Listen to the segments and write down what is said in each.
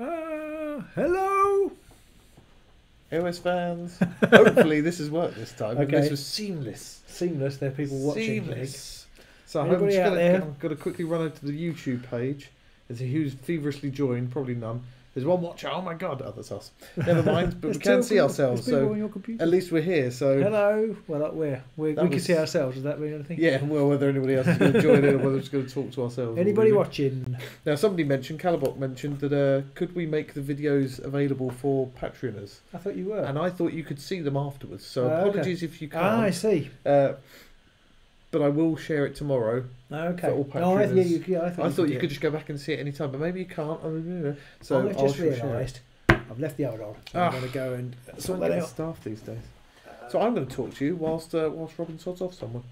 Hello, AOS fans. Hopefully this has worked this time. Okay. This was seamless. seamless. There are people watching. Seamless. So I'm Anybody just out there? going to quickly run over to the YouTube page and see who's feverishly joined. Probably none. There's one watcher. Oh my god, oh, that's us. Never mind, but we can see ourselves. There's people So on your computer. at least we're here. So Hello. Well, we can was- see ourselves. Does that mean anything? yeah. Well, whether anybody else is going to join in or whether we're just going to talk to ourselves. Anybody Or watching? Now, somebody mentioned, Calabok mentioned that could we make the videos available for Patreoners? I thought you were. And I thought you could see them afterwards. So Okay. apologies if you can't. I see. But I will share it tomorrow. Okay. For all Oh, I Patreoners. thought I thought you do could it. just go back and see it any time, but maybe you can't. I mean, so I've just share it. realised I've left the old on. So I'm Ah. going to go and It's sort not that getting out. staff these days. So I'm going to talk to you whilst Robin sods off somewhere.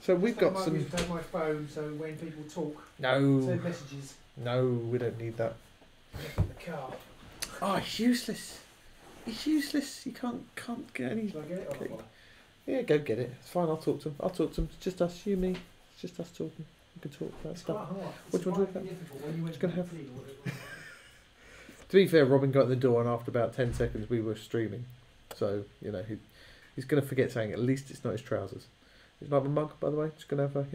So we've got some. my phone, so when people talk, No, messages no, we don't need that. in the car. Oh, it's useless. It's useless. You can't get any. Shall I get it? Okay. Yeah, go get it. It's fine. I'll talk to them. It's just us, you, me. It's just us talking. We can talk about It's stuff. quite hard. What do you want to talk about? Difficult when you went Just gonna to have- the field. To be fair, Robin got in the door, and after about 10 seconds, we were streaming. So he's going to forget saying at least it's not his trousers. It's not a mug, by the way. Just going to have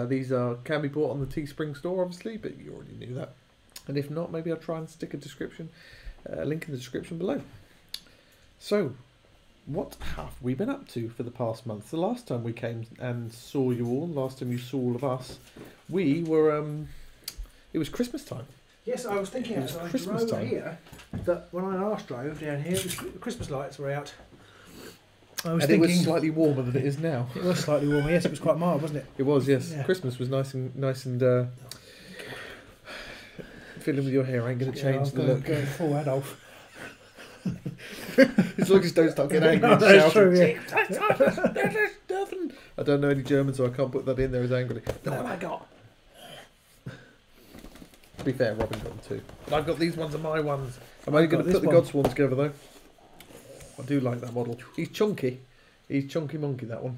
these can be bought on the Teespring store, obviously, but you already knew that. And if not, maybe I'll try and stick a link in the description below. So, what have we been up to for the past month? The last time we came and saw you all, last time you saw all of us, we were, it was Christmas time. Yes, I was thinking It was as I Christmas drove time. here that when I last drove down here, the Christmas lights were out. I was And thinking it was slightly warmer than it is now. it was slightly warmer. Yes, it was quite mild, wasn't it? It was, yes. Yeah. Christmas was nice and fiddling with your hair ain't going to change the look. Going full Adolf. As long as you don't start getting angry and That's shouting. true, yeah. I don't know any German, so I can't put that in there as angrily. Look what I got. To be fair, Robin got them too. And I've got these ones are my ones. I'm only going got to put the this Godsworn together though. I do like that model. He's chunky. He's chunky monkey, that one.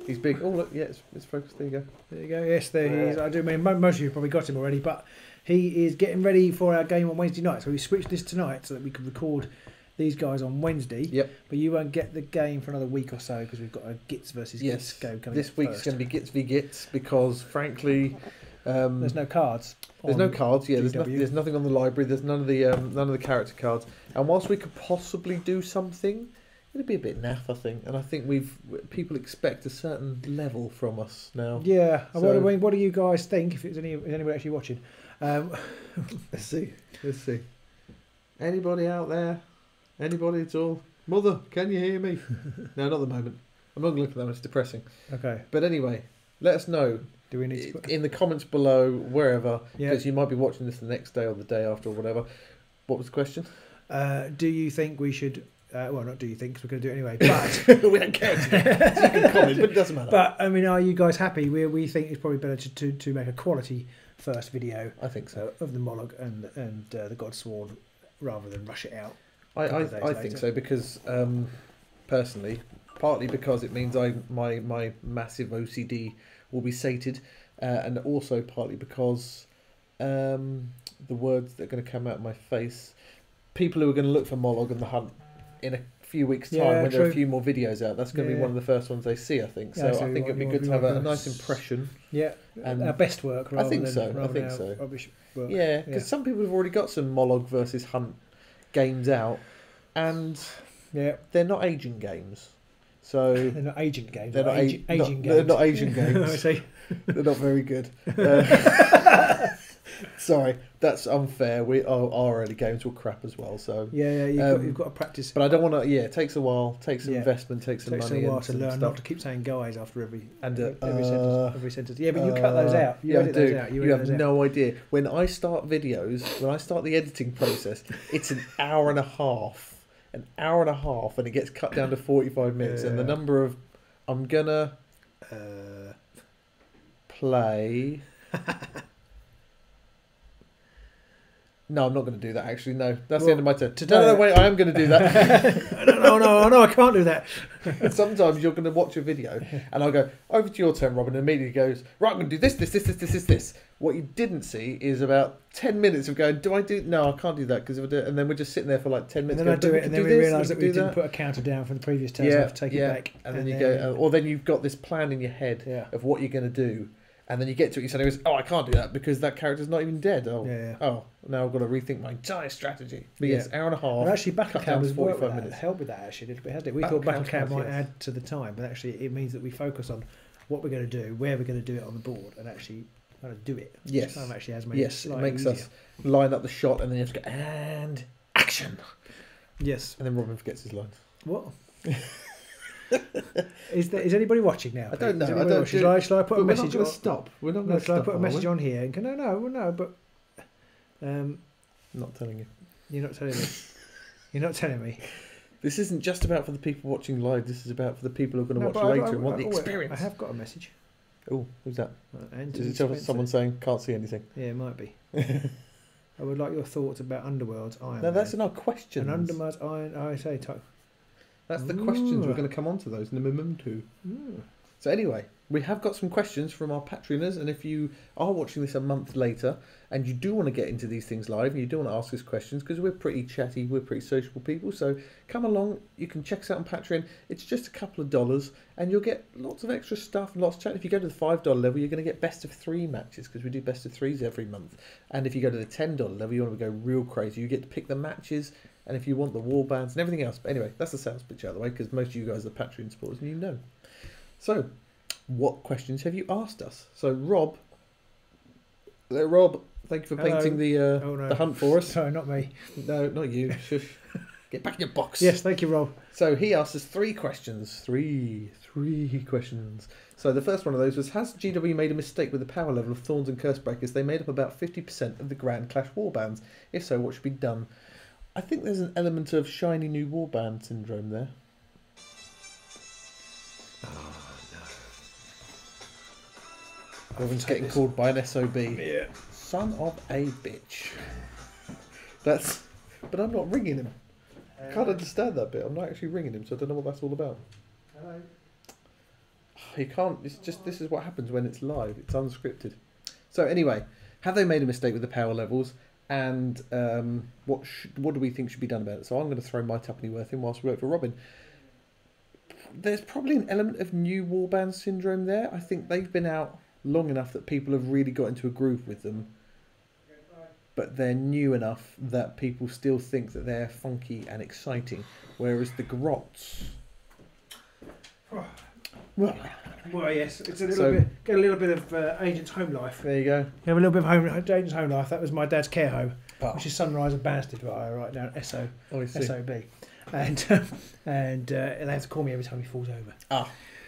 He's big. Oh look, yeah, it's focused. There you go. There you go. Yes, there he is. I do mean most of you probably got him already, but he is getting ready for our game on Wednesday night. So we switched this tonight so that we can record these guys on Wednesday. Yep. But you won't get the game for another week or so because we've got a Gits versus Gits game coming. This up week's first. going to be Gits v Gits because frankly, There's no cards. there's no cards. Yeah, GW. there's nothing on the library. There's none of the character cards. And whilst we could possibly do something, it'd be a bit naff, I think. And I think people expect a certain level from us now. Yeah. So- What do you guys think? If anybody actually watching, Let's see. Anybody out there? Anybody at all? Mother, can you hear me? No, not at the moment. I'm not going to look at them. It's depressing. okay. But anyway, let us know Do we need to? Put, in the comments below, wherever, yeah. because you might be watching this the next day or the day after or whatever. What was the question? Do you think we should? Well, not do you think, because we're going to do it anyway. But We don't care. So you can comment, but it doesn't matter. but I mean, are you guys happy? We think it's probably better to make a quality first video I think so. of the Monologue and the Godsworn rather than rush it out. I couple of days think later. so because personally, partly because it means my massive OCD will be sated, and also partly because the words that are going to come out of my face, people who are going to look for Monologue and the Hunt in a few weeks' time Yeah, when there are a true. few more videos out, that's going to be Yeah. one of the first ones they see, I think. So Yeah, so I think it'd be you good want- to you have a want nice to- impression. Yeah, And our best work. Rather think than, so, I rather think than so. our rubbish work. Yeah, because Yeah. some people have already got some Monologue versus Hunt games out, and Yeah, they're not aging games. So they're not agent games. they're not agent not- games. they're not Asian games. I see. they're not very good. Sorry, that's unfair. Our early games were crap as well. So, Yeah, you've got to practice. but I don't want to. Yeah, it takes a while. Takes some Yeah. investment. Takes some It takes money. a while and to some learn stuff. not to keep saying guys after every And every sentence. Yeah, but you cut those out. You yeah, I edit do. those out. You edit have those out. no idea. When I start videos, when I start the editing process, it's an hour and a half. And it gets cut down to 45 minutes. And the Yeah. number of I'm gonna play. No, I'm not going to do that. Actually, no. That's the end of my turn. today- No, wait. I am going to do that. No, I can't do that. And sometimes you're going to watch a video, and I'll go over to your turn, Robin, and immediately goes, right, I'm going to do this. What you didn't see is about 10 minutes of going, do I do... No, I can't do that because if I do it... And then we're just sitting there for like 10 minutes. And then I do it, and then we realise that we didn't put a counter down from the previous turn, so I have to take it back. And then you go... Or then you've got this plan in your head of what you're going to do. And then you get to it, you say, oh, I can't do that because that character's not even dead. Oh, now I've got to rethink my entire strategy. But yes, hour and a half. And actually, battle cam was 45 minutes. Help with that, actually, a little bit, hasn't it? We thought battle cam might add to the time, but actually it means that we focus on what we're going to do, where we're going to do it on the board, and actually kind of do it. Yes. Kind of actually has made it makes easier. us line up the shot, and then you have to go, and action. Yes. And then Robin forgets his lines. What? Is anybody watching now? I don't know. Shall I put a message on? Stop. We're not going to stop. Shall I put a message on here? And no, but not telling you. You're not telling me. You're not telling me. This isn't just about for the people watching live. This is about for the people who are going to watch later and want the experience. I have got a message. Oh, who's that? Is it someone saying can't see anything? Yeah, it might be. I would like your thoughts about Underworld's Iron. No, that's in our questions. And Underworld's Iron. I say type. That's the questions. We're going to come on to those in a memento. So anyway, we have got some questions from our Patreoners, and if you are watching this a month later and you do want to get into these things live and you do want to ask us questions, because we're pretty chatty, we're pretty sociable people, so come along. You can check us out on Patreon. It's just a couple of dollars and you'll get lots of extra stuff and lots of chat. If you go to the $5 level, you're going to get best of 3 matches, because we do best of 3s every month. And if you go to the $10 level, you want to go real crazy. You get to pick the matches, and if you want the wall bands and everything else. But anyway, that's the sales pitch out of the way, because most of you guys are Patreon supporters and you know. So, what questions have you asked us? So, Rob, thank you for painting the hunt for us. Sorry, not me. No, not you. Shush. Get back in your box. Yes, thank you, Rob. So, he asked us 3 questions. Three questions. So, the first one of those was, has GW made a mistake with the power level of Thorns and Cursebreakers? They made up about 50% of the Grand Clash warbands. If so, what should be done? I think there's an element of shiny new warband syndrome there. Robin's getting called by an SOB. Yeah. Son of a bitch. But I'm not ringing him. I can't understand that bit. I'm not actually ringing him, so I don't know what that's all about. Hello. He can't. It's just, this is what happens when it's live. It's unscripted. So anyway, have they made a mistake with the power levels? And what do we think should be done about it? So I'm going to throw my tuppenny worth in whilst we wait for Robin. There's probably an element of new warband syndrome there. I think they've been out long enough that people have really got into a groove with them, but they're new enough that people still think that they're funky and exciting, whereas the Grots... Well, yes, it's a little bit. Get a little bit of Agent's Home Life. There you go. You have a little bit of Agent's Home Life. That was my dad's care home, which is Sunrise and Banstead, but I write down SOB, and they have to call me every time he falls over.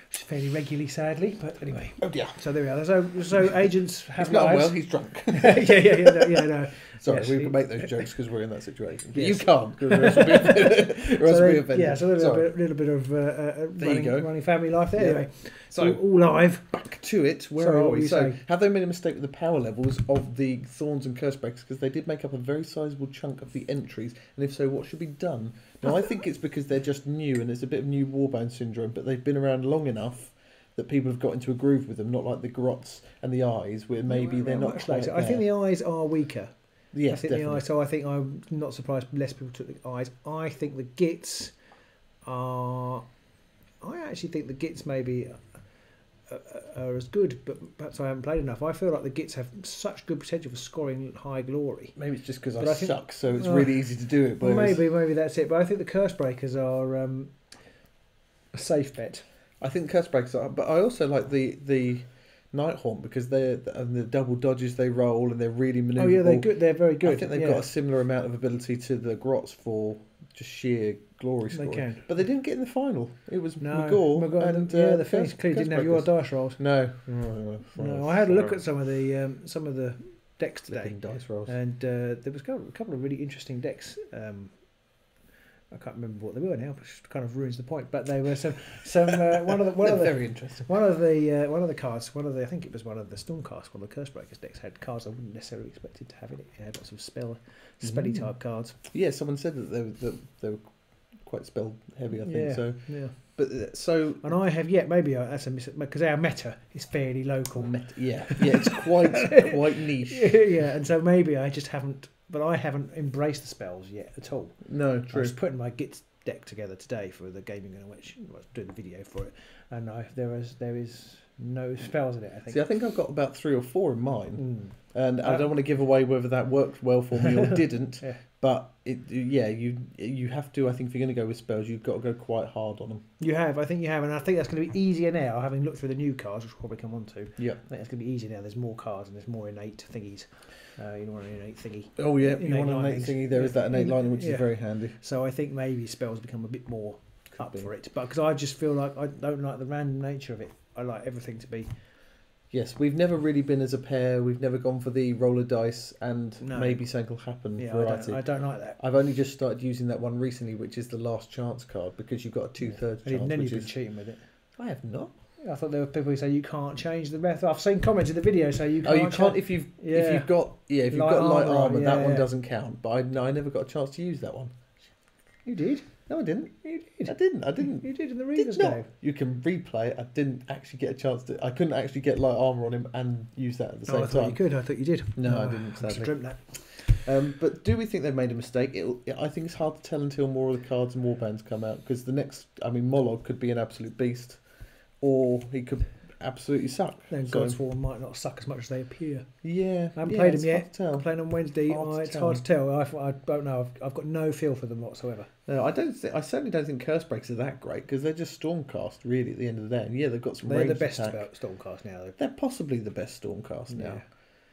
Which is fairly regularly, sadly, but anyway. Oh dear. So there we are. So agents have he's not lives. well. He's drunk. No. Sorry, yes, we can make those jokes because we're in that situation. But yes. you can't, because the rest will be offended. Yeah, so a little bit of running family life there. Yeah. Anyway, so all live. Back to it. Where Sorry, are what we? were you So, saying? have they made a mistake with the power levels of the Thorns and Cursebreakers? Because they did make up a very sizable chunk of the entries. And if so, what should be done? Now, I think it's because they're just new and there's a bit of new warband syndrome, but they've been around long enough that people have got into a groove with them, not like the Grots and the Eyes, where maybe they're not quite there. I think the Eyes are weaker. Yes, I think definitely. the Eyes. So I think I'm not surprised less people took the Eyes. I think the Gits are. I actually think the Gits maybe are as good, but perhaps I haven't played enough. I feel like the Gits have such good potential for scoring high glory. Maybe it's just because I suck, so it's really easy to do it. Well, maybe that's it. But I think the Cursebreakers are a safe bet. I think the Cursebreakers are, but I also like the Nighthaunt because the double dodges they roll and they're really manoeuvrable. Oh yeah, they're good. They're very good. I think they've got a similar amount of ability to the Grots for just sheer glory scoring. They can, but they didn't get in the final. It was McGaw and the Phoenix clearly didn't have your dice rolls. No. No, I had a look at some of the decks today, dice rolls, and there was a couple of really interesting decks. I can't remember what they were now, which kind of ruins the point. But they were very interesting. One of the cards, I think it was one of the Stormcast, one of the Cursebreakers decks had cards I wouldn't necessarily expected to have in it. It had lots of spelly type cards. Yeah, someone said that they were quite spell heavy, I think. Yeah, So, yeah. but so And I have yet maybe that's a because our meta is fairly local. yeah, it's quite niche. Yeah, and so maybe I just haven't, but I haven't embraced the spells yet at all. No, I true. was putting my Git deck together today for the gaming, in which I was doing the video for it, and there is no spells in it. I think. See, I think I've got about 3 or 4 in mine, and I Uh, don't want to give away whether that worked well for me or didn't. Yeah. But you have to. I think if you're going to go with spells, you've got to go quite hard on them. You have, I think you have, and I think that's going to be easier now. Having looked through the new cards, which we'll probably come on to. Yeah. I think that's going to be easier now. There's more cards and there's more innate thingies. You want an innate thingy. Oh yeah, Innate you want an innate lightnings. thingy. There is that innate lightning, which Yeah. is very handy. So I think maybe spells become a bit more up be. for it, but because I just feel like I don't like the random nature of it. I like everything to be. Yes, we've never really been as a pair. We've never gone for the roller dice and No. maybe something will happen Yeah, variety. I don't like that. I've only just started using that one recently, which is the last chance card, because you've got a 2/3 chance. And then Which you've been is cheating with it. I have not. I thought there were people who say you can't change the method. I've seen comments in the video say you can't. Oh, you can't if you've got light armor. Yeah, that one yeah. doesn't count. But I never got a chance to use that one. You did. No, I didn't. You did. I didn't. You did in the Did Reavers not. game. You can replay it. I didn't actually get a chance to. I couldn't actually get light armor on him and use that at the Oh, same I thought time. you could. I thought you did. No, I didn't, I just sadly. dreamt that. But do we think they've made a mistake? I think it's hard to tell until more of the cards and warbands come out, because the next, Mollog could be an absolute beast, or he could absolutely suck. Then So, Godsworn might not suck as much as they appear. yeah, I haven't played them it's yet. hard to tell. I'm playing on Wednesday. Hard to It's tell. hard to tell. I don't know. I've got no feel for them whatsoever. No, I certainly don't think Curse Breakers are that great, because they're just Stormcast really at the end of the day. And yeah, they've got some They're the ranged best attack. about Stormcast now, though. They're possibly the best Stormcast now. Yeah.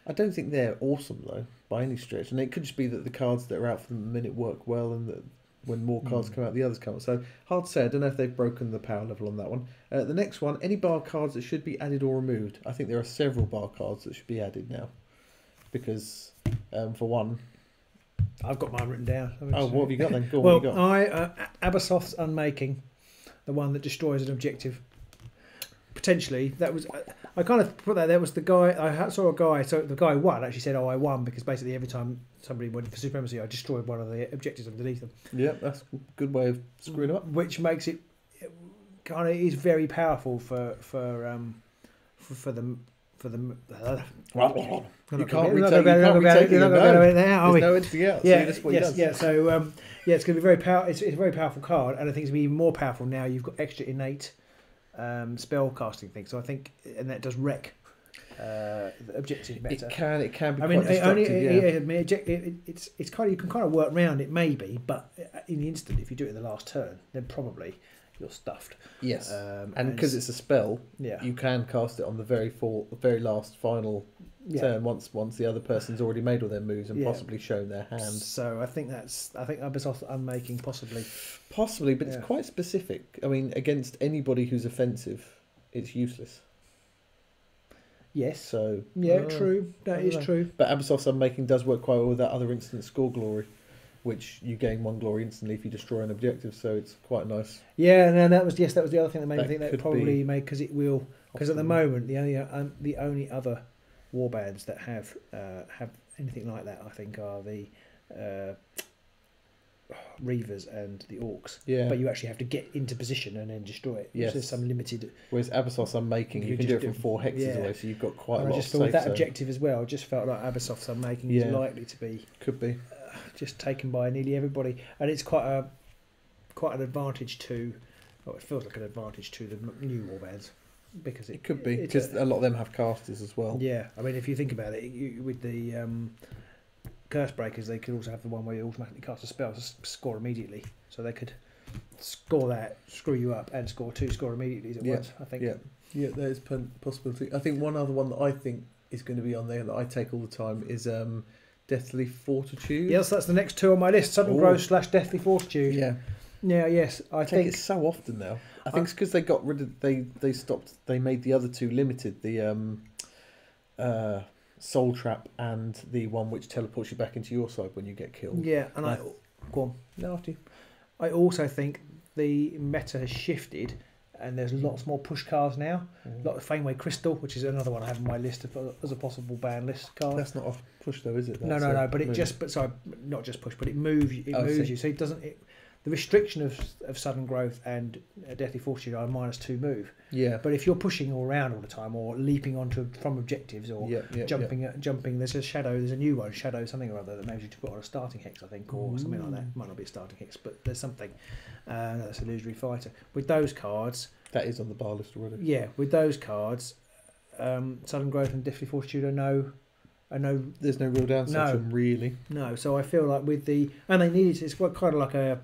I don't think they're awesome though by any stretch, and it could just be that the cards that are out for the minute work well, and that when more cards come out, the others come out. So hard to say. I don't know if they've broken the power level on that one. The next one, any bar cards that should be added or removed. I think there are several bar cards that should be added now, because for one, I've got mine written down. oh, what have you got then? Go on, Well, what have you got? Abasoth's Unmaking, the one that destroys an objective. Potentially, that was. I kind of put that. There was the guy. I saw a guy. So the guy who won actually said, "Oh, I won," because basically every time somebody went for supremacy, I destroyed one of the objectives underneath them. Yeah, that's a good way of screwing them up. Which makes it kind of is very powerful for the. You can't retake it You're not going to go there, are we? There's no anything else. Yeah, So that's what he does. yeah. So it's going to be very powerful. It's a very powerful card, and I think it's going to be even more powerful now. You've got extra innate spell casting things. So I think, and that does wreck the objective better. It can be I mean, quite destructive. it's kind of, you can kind of work around it maybe, but in the instant, if you do it in the last turn, then probably you're stuffed. Yes, and and because it's a spell, yeah, you can cast it on the very last final turn once the other person's already made all their moves and possibly shown their hand. So I think Abyssal Unmaking possibly, but it's quite specific. I mean, against anybody who's offensive, it's useless. Yes. So True. That is true. But Abyssal Unmaking does work quite well with that other instant score glory, which you gain 1 glory instantly if you destroy an objective. So it's quite nice. Yeah, and that was the other thing that made me think that could probably made, because it will, because at the moment the only other warbands that have anything like that, I think, are the Reavers and the Orcs. Yeah. But you actually have to get into position and then destroy it. Yes. There's some limited. Whereas Abyssal Unmaking, you can do it from 4 hexes away, so you've got quite a And lot I just of thought safe that zone. objective as well. I just felt like Abyssal Unmaking is likely to be just taken by nearly everybody, and it's quite an advantage to. Well, it feels like an advantage to the new warbands, because it could be, because a lot of them have casters as well. Yeah, I mean, if you think about it, with the Curse Breakers, they could also have the one where you automatically cast a spell to score immediately, so they could score that, screw you up, and score 2 score immediately at once. I think. Yeah, there's possibility. I think one other one that I think is going to be on there that I take all the time is Deathly Fortitude. Yes, that's the next 2 on my list. Sudden Growth / Deathly Fortitude. Yeah. Yeah, yes, I think it's so often now. I think it's because they got rid of they made the other 2 limited, the Soul Trap and the one which teleports you back into your side when you get killed. Yeah, and go on. No, after you. I also think the meta has shifted, and there's lots more push cards now. A lot of Fameway Crystal, which is another one I have on my list as a possible ban list card. That's not a push though, is it? No, but it just, but sorry, not just push, but it moves you. It moves you, so it doesn't. the restriction of sudden growth and deathly fortitude are a -2 move. Yeah. But if you're pushing all around all the time, or leaping onto from objectives, or jumping, there's a new one, shadow something or other, that enables you to put on a starting hex, I think, or something like that. Might not be a starting hex, but there's something. That's illusory fighter. With those cards, that is on the bar list already. Yeah, with those cards, sudden growth and deathly fortitude are no. There's no real downside to them, really. No, so I feel like with and they needed, it's kind of like a,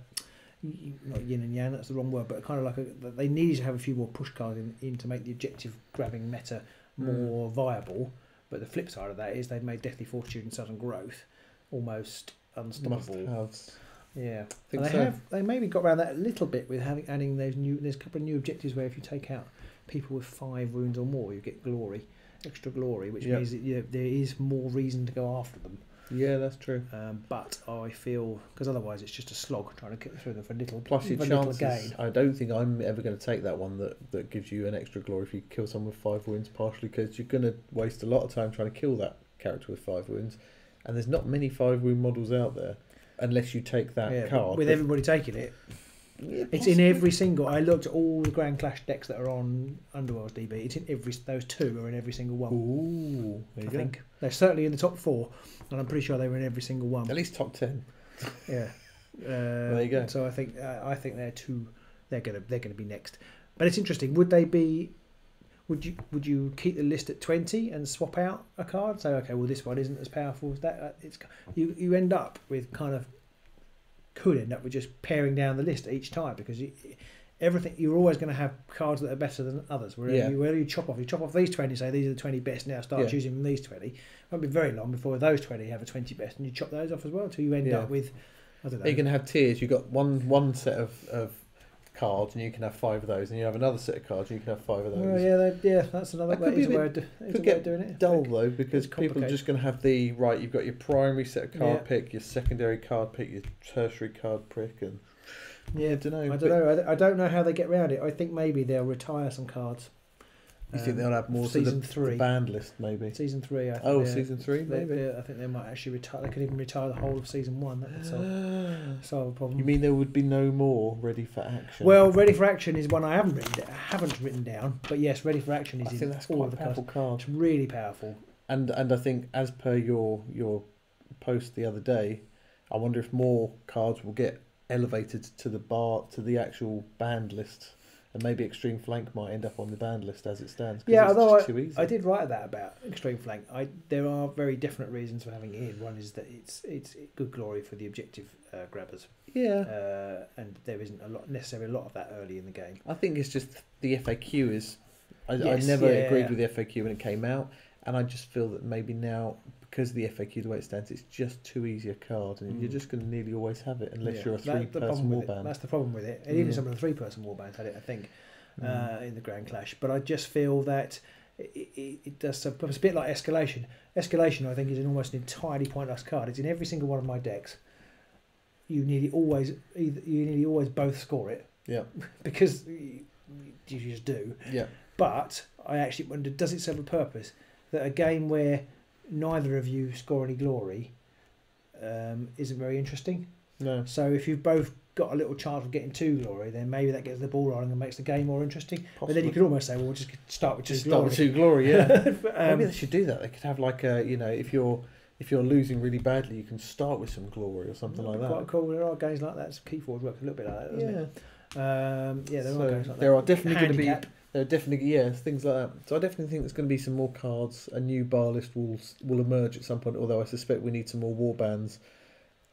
not yin and yang, that's the wrong word, but kind of like they needed to have a few more push cards in to make the objective grabbing meta more viable. But the flip side of that is they've made deathly fortitude and sudden growth almost unstoppable. Must-haves. Yeah, I think and they maybe got around that a little bit with adding there's a couple of new objectives where if you take out people with 5 wounds or more, you get extra glory, which means that, there is more reason to go after them. Yeah, that's true. But I feel, because otherwise it's just a slog trying to get through them for a little. Plus your chances. Gain. I don't think I'm ever going to take that one that gives you an extra glory if you kill someone with 5 wounds, partially because you're going to waste a lot of time trying to kill that character with 5 wounds, and there's not many 5 wound models out there unless you take that card. With everybody taking it. Yeah, it's in every single. I looked at all the Grand Clash decks that are on Underworld's DB. It's in those 2 are in every single one. Ooh, I think they're certainly in the top 4, and I'm pretty sure they were in every single one. At least top 10. Yeah. There you go. So I think they're 2. They're gonna be next. But it's interesting. Would they be? Would you keep the list at 20 and swap out a card? Say, okay, well this one isn't as powerful as that. You end up with could end up with just paring down the list each time, because you're always going to have cards that are better than others. Wherever you chop off these 20, say these are the 20 best, now start choosing from these 20. It won't be very long before those 20 have a 20 best, and you chop those off as well until you end up with, I don't know. You can have tiers. You've got one set of cards, and you can have 5 of those, and you have another set of cards, and you can have 5 of those. Well, that's another way of doing it. Dull though, because people are just going to have you've got your primary set of card pick, your secondary card pick, your tertiary card pick, and I don't know. I don't know how they get around it. I think maybe they'll retire some cards. You think they'll have more season to 3 the band list, maybe? Season 3, I think. Season 3, maybe? I think they might actually retire. They could even retire the whole of Season 1. That would solve a problem. You mean there would be no more Ready for Action? Well, Ready for Action is one I haven't written down. But yes, Ready for Action is in all of the powerful card. It's really powerful. And I think, as per your post the other day, I wonder if more cards will get elevated to the actual band list. And maybe Extreme Flank might end up on the band list as it stands. Yeah, although I did write that about Extreme Flank. There are very definite reasons for having it in. One is that it's good glory for the objective grabbers. Yeah. And there isn't necessarily a lot of that early in the game. I think it's just the FAQ is. I never agreed with the FAQ when it came out, and I just feel that maybe now, because the FAQ the way it stands, it's just too easy a card, and you're just going to nearly always have it unless you're a 3-person warband. That's the problem with it. And even some of the 3-person warbands had it, I think, in the Grand Clash. But I just feel that it does. It's a bit like Escalation. Escalation, I think, is an almost entirely pointless card. It's in every single one of my decks. You nearly always both score it. Yeah. Because you just do. Yeah. But I actually wonder, does it serve a purpose? That a game where neither of you score any glory isn't very interesting. No. So if you've both got a little chance of getting 2 glory, then maybe that gets the ball rolling and makes the game more interesting. Possibly. But then you could almost say, well, we'll just start with 2 glory. Start with 2 glory, yeah. Maybe they should do that. They could have if you're losing really badly, you can start with some glory or something like that. Quite cool. There are games like that. Keyforge works a little bit like that, doesn't it? There are games like that. There are definitely going to be. There are definitely things like that. So I definitely think there's going to be some more cards. A new bar list will emerge at some point. Although I suspect we need some more warbands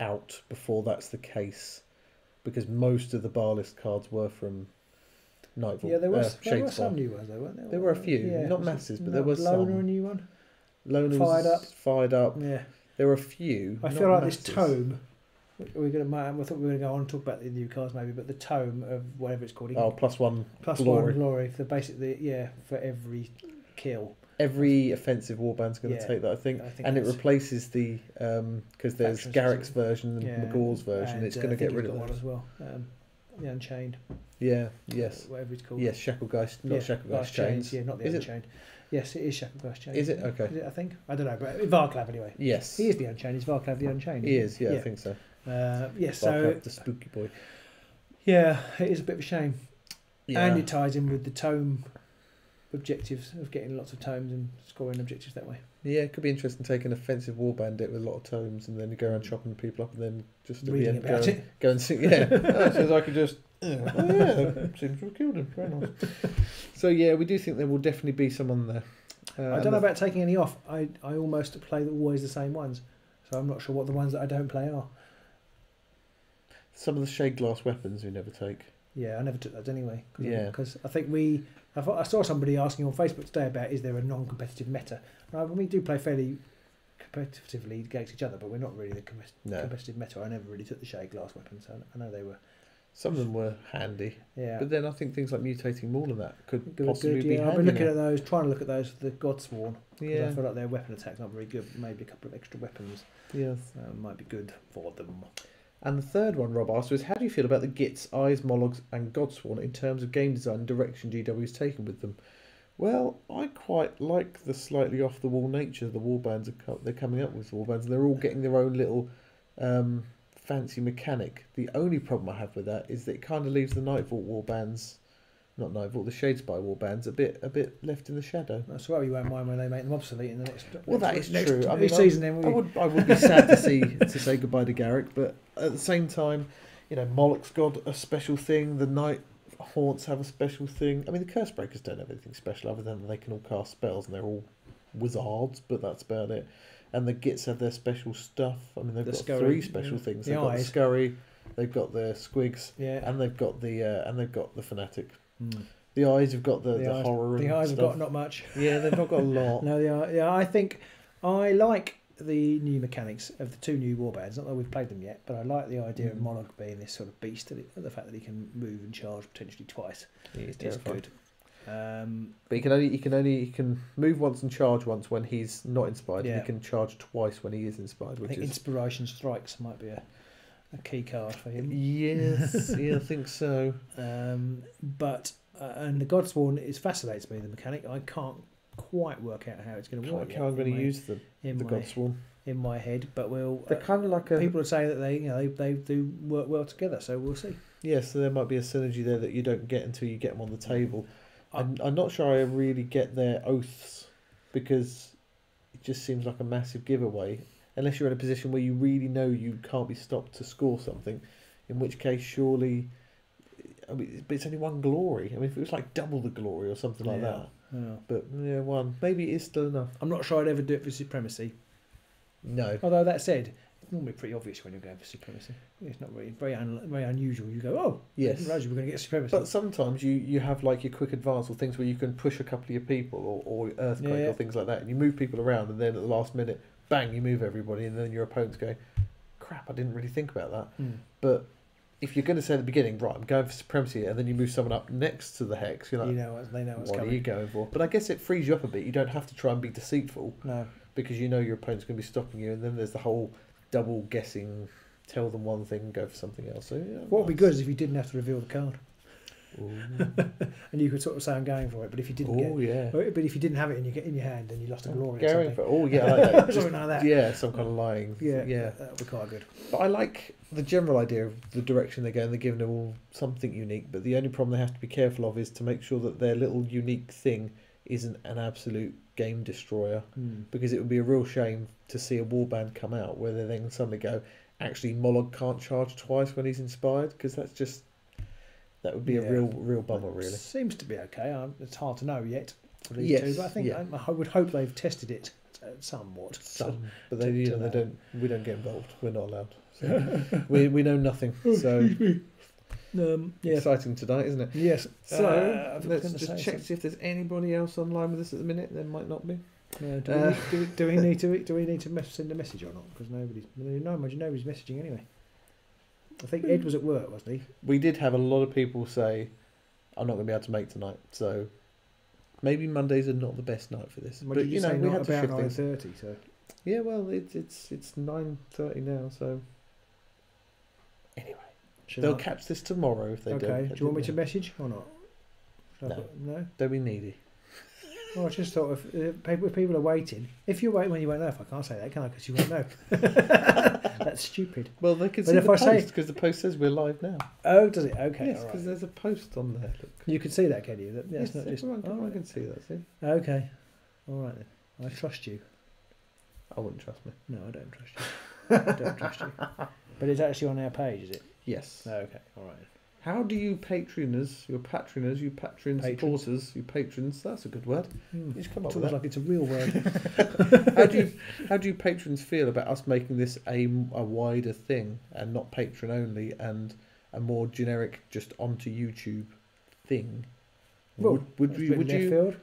out before that's the case, because most of the bar list cards were from Nightfall. Yeah, there were some new ones though, weren't there? There were a few, not masses, but there was some. Loner, a new one. Loner was fired up. Yeah, there were a few. I feel like masses. This tome. I thought we were going to go on and talk about the new cards maybe, but the tome of whatever it's called. +1 glory. 1 glory for basically for every kill. Every offensive warband's going to take that, I think and it replaces the because there's Garrick's version and McGaw's version. And it's going to get rid of that as well. The Unchained. Yeah. Yes. Whatever it's called. Yes, Shacklegeist, not Shacklegeist Chains. Yeah, not the Unchained. Yes, it is Shacklegeist Chains. Is it? Okay. Is it, I think. I don't know, but Varklav anyway. Yes. He is the Unchained. Is Varklav the Unchained? He is. Yeah, I think so. Yes. Varklav, the spooky boy. Yeah, it is a bit of a shame. Yeah. And it ties in with the tome objectives of getting lots of tomes and scoring objectives that way. Yeah, it could be interesting taking an offensive war bandit with a lot of tomes and then you go around chopping people up and then just at Reading the end about it. go and see. Yeah, oh, says I could just. Oh yeah, seems to have killed him. Very nice. So yeah, we do think there will definitely be someone there. I don't know about taking any off. I almost play always the same ones, so I'm not sure what the ones that I don't play are. Some of the shade glass weapons we never take. Yeah, I never took those anyway. Yeah. Because I think I saw somebody asking on Facebook today about is there a non-competitive meta. We do play fairly competitively against each other, but we're not really the competitive meta. I never really took the shade glass weapons. I know they were. Some of them were handy. Yeah. But then I think things like mutating maul and that could Good, possibly be handy. I've been looking at those, trying to look at those for the Godsworn. Yeah. I feel like their weapon attack's not very good. Maybe a couple of extra weapons Yes. might be good for them. And the third one Rob asked was, how do you feel about the Gits, Eyes, Mologs and Godsworn in terms of game design and direction GW's taken with them? Well, I quite like the slightly off-the-wall nature of the warbands they're coming up with. Warbands, they're all getting their own little fancy mechanic. The only problem I have with that is that it kind of leaves the Nightvault warbands, not Nightvault, the Shadespire warbands, a bit left in the shadow. That's why you won't mind when they make them obsolete in the next. Well, that is true. I mean, season then I would be sad to say goodbye to Garrick, but at the same time, you know, Moloch's got a special thing. The Night Haunts have a special thing. I mean, the Cursebreakers don't have anything special other than they can all cast spells and they're all wizards, but that's about it. And the Gits have their special stuff. I mean, they've got scurry, 3 special things. They've got the Scurry, they've got the Squigs, and they've got the Fanatic. The Eyes have got the horror. The Eyes stuff. have got not much. Yeah, they've not got a lot. No, they are. Yeah, I think I like the new mechanics of the 2 new warbands. Not that we've played them yet, but I like the idea of Moloch being this sort of beast. The fact that he can move and charge potentially twice is good. But he can move once and charge once when he's not inspired. Yeah. He can charge twice when he is inspired. I think Inspiration Strikes might be a key card for him. Yes, yeah, I think so. But and the Godsworn fascinates me. The mechanic, I can't quite work out how it's going to work. How I'm going to use the Godsworn in my head, but they're kind of like people are saying that they do work well together, so we'll see. Yeah, so there might be a synergy there that you don't get until you get them on the table. I'm not sure I really get their oaths because it just seems like a massive giveaway unless you're in a position where you really know you can't be stopped to score something, in which case surely, I mean, but it's only 1 glory. I mean, if it was like double the glory or something like that. Yeah. But yeah, 1. Maybe it is still enough. I'm not sure I'd ever do it for Supremacy. No. Although that said, it's normally pretty obvious when you're going for Supremacy. It's not really very unusual. You go, oh, yes, I didn't realise you were going to get Supremacy. But sometimes you have like your quick advance or things where you can push a couple of your people or Earthquake or things like that, and you move people around, and then at the last minute, bang, you move everybody, and then your opponent's going, crap, I didn't really think about that. But if you're going to say at the beginning, right, I'm going for Supremacy, and then you move someone up next to the Hex, you're like, they know what's what coming. are you going for? But I guess it frees you up a bit. You don't have to try and be deceitful. No. Because you know your opponent's going to be stopping you, and then there's the whole double guessing, tell them one thing and go for something else. So yeah, what would be good is if you didn't have to reveal the card. And you could sort of say I'm going for it, but if you didn't but if you didn't have it in your hand and you lost a glory or something. I like that. Something like that. Yeah, some kind of lying. Yeah, that would be quite good. But I like the general idea of the direction they're going. They're giving them all something unique, but the only problem they have to be careful of is to make sure that their little unique thing isn't an absolute game destroyer, because it would be a real shame to see a warband come out where they then suddenly go, actually Moloch can't charge twice when he's inspired, because that would be a real bummer, really. Seems to be okay. It's hard to know yet for these two, but I think I would hope they've tested it somewhat. But we don't get involved. We're not allowed. So we know nothing. So exciting tonight, isn't it? Yes. So let's just check to see if there's anybody else online with us at the minute. There might not be. Do we need to send a message or not? Because nobody's messaging anyway. I think Ed was at work, wasn't he? We did have a lot of people say, "I'm not going to be able to make tonight." So maybe Mondays are not the best night for this. But we had about 9:30. So yeah, well, it's 9:30 now. So anyway. They'll catch this tomorrow if they don't. Okay. Do you want me to message or not? No. Don't be needy. Well, I just thought if people are waiting, if you're waiting when you won't know, if I can't say that, can I? Because you won't know. That's stupid. Well, they can But see if the I say- post because the post says we're live now. Oh, does it? Okay. Yes, all right. because there's a post on there. Look. You can see that, can you? That's Yes, not just. everyone Oh, can, I can see that. See, okay. All right then. I trust you. I wouldn't trust me. No, I don't trust you. I don't trust you. But it's actually on our page, is it? Yes. Oh, okay. All right. How do you patroners, you patron Patrons. supporters, you patrons? That's a good word. You just come up It's with almost that. like it's a real word. How do you patrons feel about us making this a wider thing and not patron only and a more generic just onto YouTube thing? Well, would that's you written would left you field.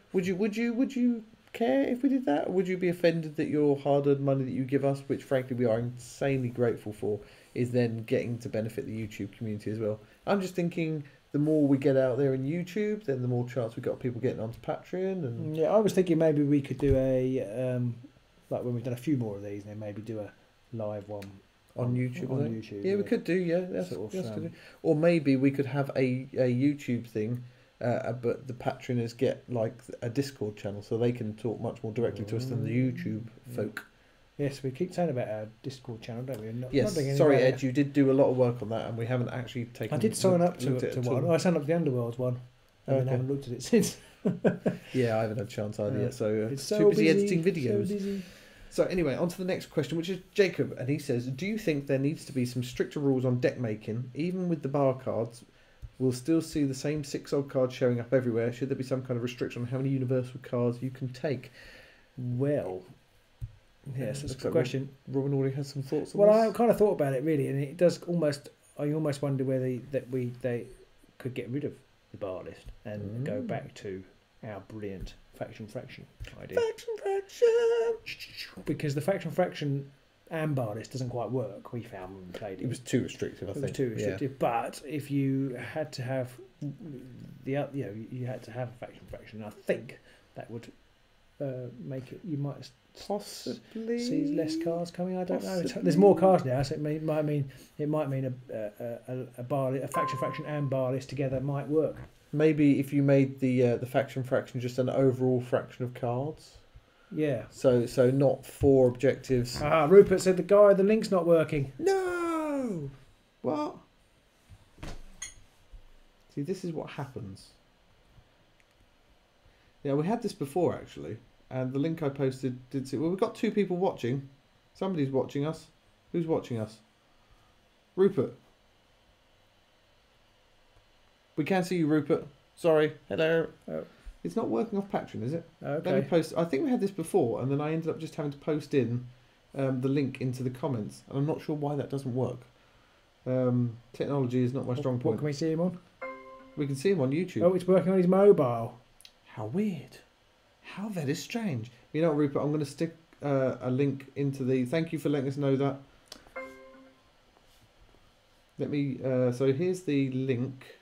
would you care if we did that? Or would you be offended that your hard-earned money that you give us, which frankly we are insanely grateful for, is then getting to benefit the YouTube community as well? I'm just thinking the more we get out there in YouTube, then the more chance we've got of people getting onto Patreon. And Yeah, I was thinking maybe we could do a like when we've done a few more of these, then maybe do a live one on YouTube, On I think. YouTube, Yeah, we yeah. could do. Yeah, that's Sort of, good. Or maybe we could have a YouTube thing, but the patroners get like a Discord channel, so they can talk much more directly to us than the YouTube folk. Yes, we keep saying about our Discord channel, don't we? And not Yes, doing anything sorry, about Ed, it. you did do a lot of work on that, and we haven't actually taken. I did sign up looked to at it at one. all. I signed up to the Underworld one, and then Okay. I haven't looked at it since. Yeah, I haven't had a chance either Yeah. yet, so It's so too busy editing So videos. busy. So anyway, on to the next question, which is Jacob, and he says, do you think there needs to be some stricter rules on deck making, even with the bar cards? We'll still see the same 6 odd cards showing up everywhere. Should there be some kind of restriction on how many universal cards you can take? Well, yes, that's a Looks good like question. Robin already has some thoughts on Well, this. I kind of thought about it really, and it does almost. I almost wonder whether they could get rid of the bar list and go back to our brilliant faction fraction idea. Faction! Because the faction fraction and bar list doesn't quite work. We found when we played it. It was too restrictive, I It think. was too restrictive. But if you had to have you had to have a faction. I think that would make it. You might Possibly. see less cards coming. I don't know. Possibly. There's more cards now, so it might mean a faction and bar list together might work. Maybe if you made the faction fraction just an overall fraction of cards. Yeah. So not 4 objectives. Rupert said the link's not working. No! What? See, this is what happens. Yeah, we had this before, actually. And the link I posted did say... Well, we've got 2 people watching. Somebody's watching us. Who's watching us? Rupert. We can see you, Rupert. Sorry. Hello. Oh. It's not working off Patreon, is it? Let me Okay. post. I think we had this before, and then I ended up just having to post in the link into the comments, and I'm not sure why that doesn't work. Technology is not my strong What point. can we see him on? We can see him on YouTube. Oh, it's working on his mobile. How weird! How very strange. You know what, Rupert? I'm going to stick a link into the. Thank you for letting us know that. Let me. So here's the link.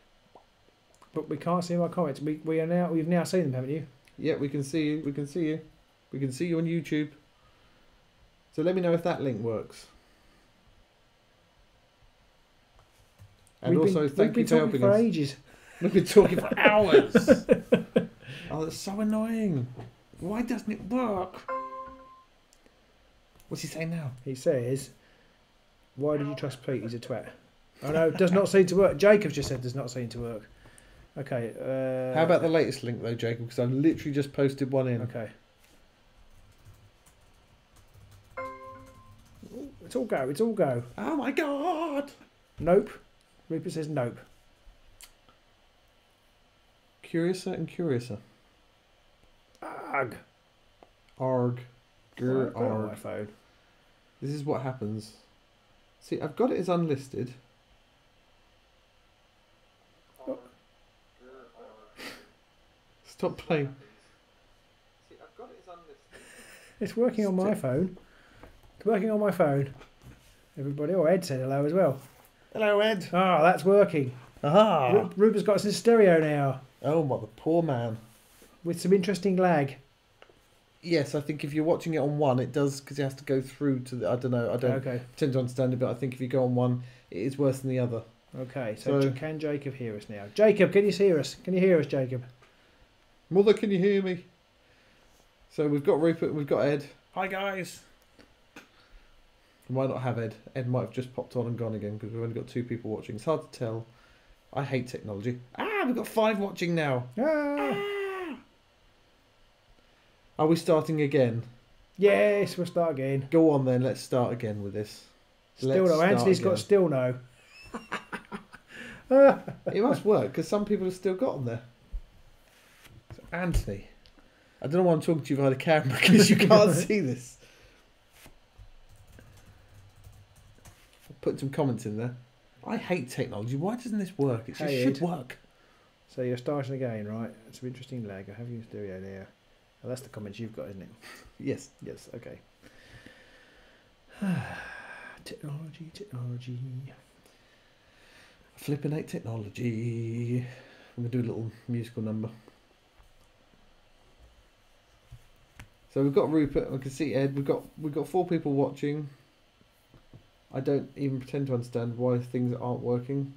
But we can't see my comments. We've now seen them, haven't you? Yeah, we can see you. We can see you. We can see you on YouTube. So let me know if that link works. And also, thank you for helping us. Ages. We've been talking for hours. Oh, that's so annoying. Why doesn't it work? What's he saying now? He says, "Why did you trust Pete? He's a twat." Oh no, does not seem to work. Jacob just said does not seem to work. Okay. How about the latest link though, Jacob? Because I've literally just posted one in. Okay. It's all go. It's all go. Oh my god! Nope. Rupert says nope. Curiouser and curiouser. Ugh. Arg. Grr, I've got it on my arg. phone. This is what happens. See, I've got it as unlisted. Stop playing. See, I've got it as unlisted. It's working on my phone. It's working on my phone. Everybody. Oh, Ed said hello as well. Hello, Ed. Ah, that's working. Aha! Rupert's got us in stereo now Oh, what the poor man. with some interesting lag. Yes, I think if you're watching it on one, it does, because it has to go through to the, I don't know, I don't Okay. tend to understand it, but I think if you go on one, it is worse than the other. Okay. So, So- can Jacob hear us now? Jacob, can you hear us? Can you hear us, Jacob? Mother, can you hear me? So we've got Rupert, we've got Ed. Hi, guys. We might not have Ed. Ed might have just popped on and gone again because we've only got 2 people watching. It's hard to tell. I hate technology. We've got 5 watching now. Are we starting again? Yes, we'll start again. Go on then, let's start again with this. Still no. Anthony's got still no. It must work because some people have still got them there. So Anthony, I don't know why I'm talking to you via the camera because you can't see this. I'll put some comments in there. I hate technology. Why doesn't this work? It just should work. So you're starting again, right? It's an interesting lag. I have you stereo there. Oh, that's the comments you've got, isn't it? Yes. Yes. Okay. Technology. Flipping out technology. I'm going to do a little musical number. So we've got Rupert. I can see Ed. We've got 4 people watching. I don't even pretend to understand why things aren't working.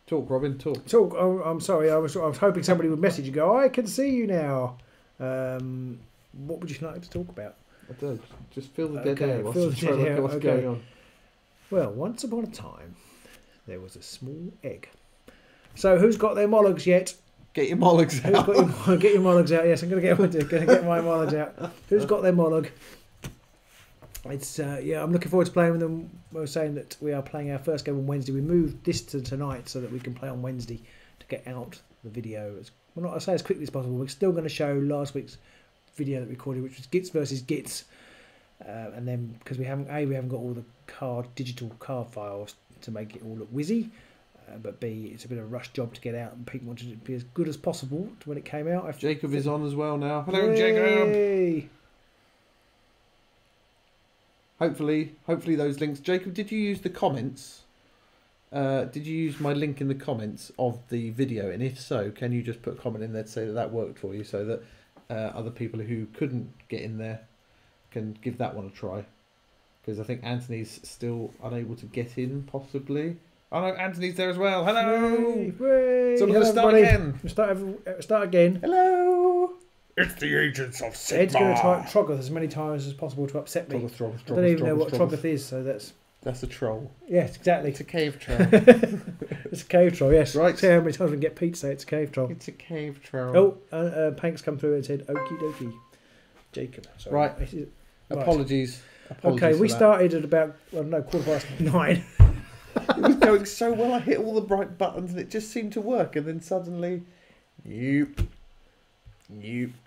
Talk, Robin. Talk. Oh, I'm sorry. I was hoping somebody would message you. Go. I can see you now. What would you like to talk about? I don't. Just feel the dead air. What's going on? Well, once upon a time, there was a small egg. So, who's got their monologues yet? Get your monologues out. Get your monologues out. Yes, I'm going to get my monologues out. Who's got their monologue? It's I'm looking forward to playing with them. We were saying that we are playing our first game on Wednesday. We moved this to tonight so that we can play on Wednesday to get out the video as quickly as possible. We're still going to show last week's video that we recorded, which was Gits versus Gits, and then because we haven't got all the digital card files to make it all look whizzy, but B, it's a bit of a rush job to get out, and people wanted it to be as good as possible to when it came out. Jacob is on as well now. Hello, Yay! Jacob. Hopefully those links. Jacob, did you use the comments? Did you use my link in the comments of the video? And if so, can you just put a comment in there to say that worked for you, so that other people who couldn't get in there can give that one a try? Because I think Anthony's still unable to get in, possibly. Oh no, Anthony's there as well. Hello! Yay. So we're going to start again. Start again. Hello! It's the agents of Sigmar. Ed's going to try Troggoth as many times as possible to upset me. I don't even know what Troggoth is, so that's... That's a troll. Yes, exactly. It's a cave troll. It's a cave troll, yes. Right. See how many times we can get Pete to say it's a cave troll. It's a cave troll. Oh, Pank's come through and said, okie dokie. Jacob. Sorry. Right. Apologies. Okay, we started at about, 9:15. It was going so well. I hit all the right buttons and it just seemed to work. And then suddenly,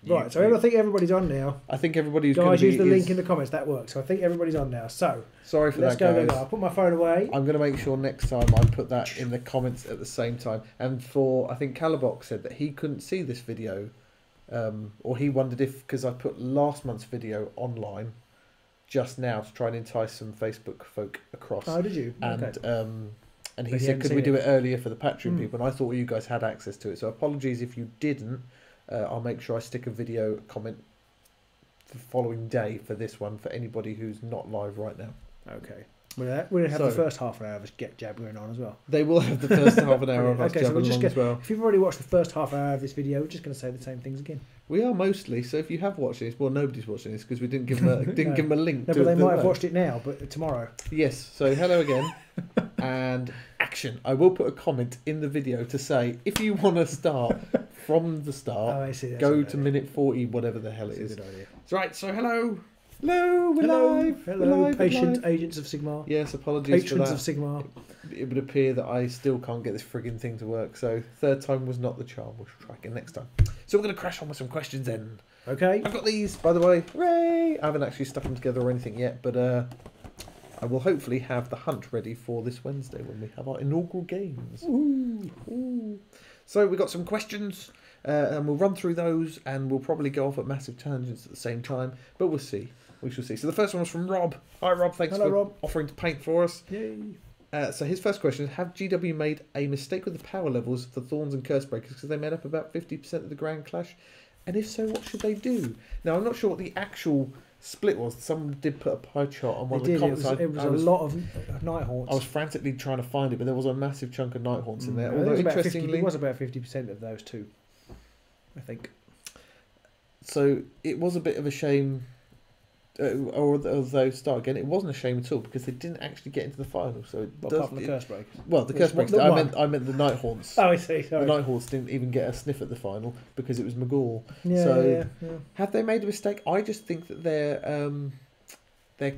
Right, so I think everybody's on now. I think everybody's guys, use the link in the comments. That works. So I think everybody's on now. So sorry for let's that, go. guys. I'll put my phone away. I'm going to make sure next time I put that in the comments at the same time. And I think Calabox said that he couldn't see this video, or he wondered if, because I put last month's video online just now to try and entice some Facebook folk across. Oh, did you? And okay. And he said, could we do it earlier for the Patreon people? And I thought you guys had access to it. So apologies if you didn't. I'll make sure I stick a video comment the following day for this one for anybody who's not live right now. Okay. We'll have the first half an hour of us Get Jab going on as well. They will have the first half an hour of us jabbing along as well. If you've already watched the first half hour of this video, we're just going to say the same things again. We are mostly, so if you have watched this, well, nobody's watching this because we didn't give them a, give them a link. No, but they might have watched it now, but tomorrow. Yes, so hello again, and action. I will put a comment in the video to say, if you want to start from the start, go to minute 40, whatever the hell it is. Good idea. Right, so hello. Hello, we're live. Hello, we're live, patient agents of Sigmar. Yes, apologies Patrons for that. of Sigmar. It would appear that I still can't get this frigging thing to work, so third time was not the charm. We'll try again next time. So we're going to crash on with some questions then. Okay. I've got these, by the way. Hooray! I haven't actually stuck them together or anything yet, but I will hopefully have the hunt ready for this Wednesday when we have our inaugural games. Ooh. So we've got some questions, and we'll run through those, and we'll probably go off at massive tangents at the same time, but we'll see. We shall see. So the first one was from Rob. Hi, Rob. Thanks for offering to paint for us. Yay. So his first question is, have GW made a mistake with the power levels for Thorns and Curse Breakers because they made up about 50% of the Grand Clash? And if so, what should they do? Now, I'm not sure what the actual split was. Someone did put a pie chart on one of the comments. It was a lot of Nighthaunts. I was frantically trying to find it, but there was a massive chunk of Nighthaunts in there. Although interestingly, it was about 50% of those too, I think. So it was a bit of a shame although start again, it wasn't a shame at all because they didn't actually get into the final. So it Apart from the curse breakers. well, the curse breakers. I meant the Night Haunts. Oh, I see. Sorry. The Night Haunts didn't even get a sniff at the final because it was McGaul. Yeah, So yeah. have they made a mistake? I just think that they're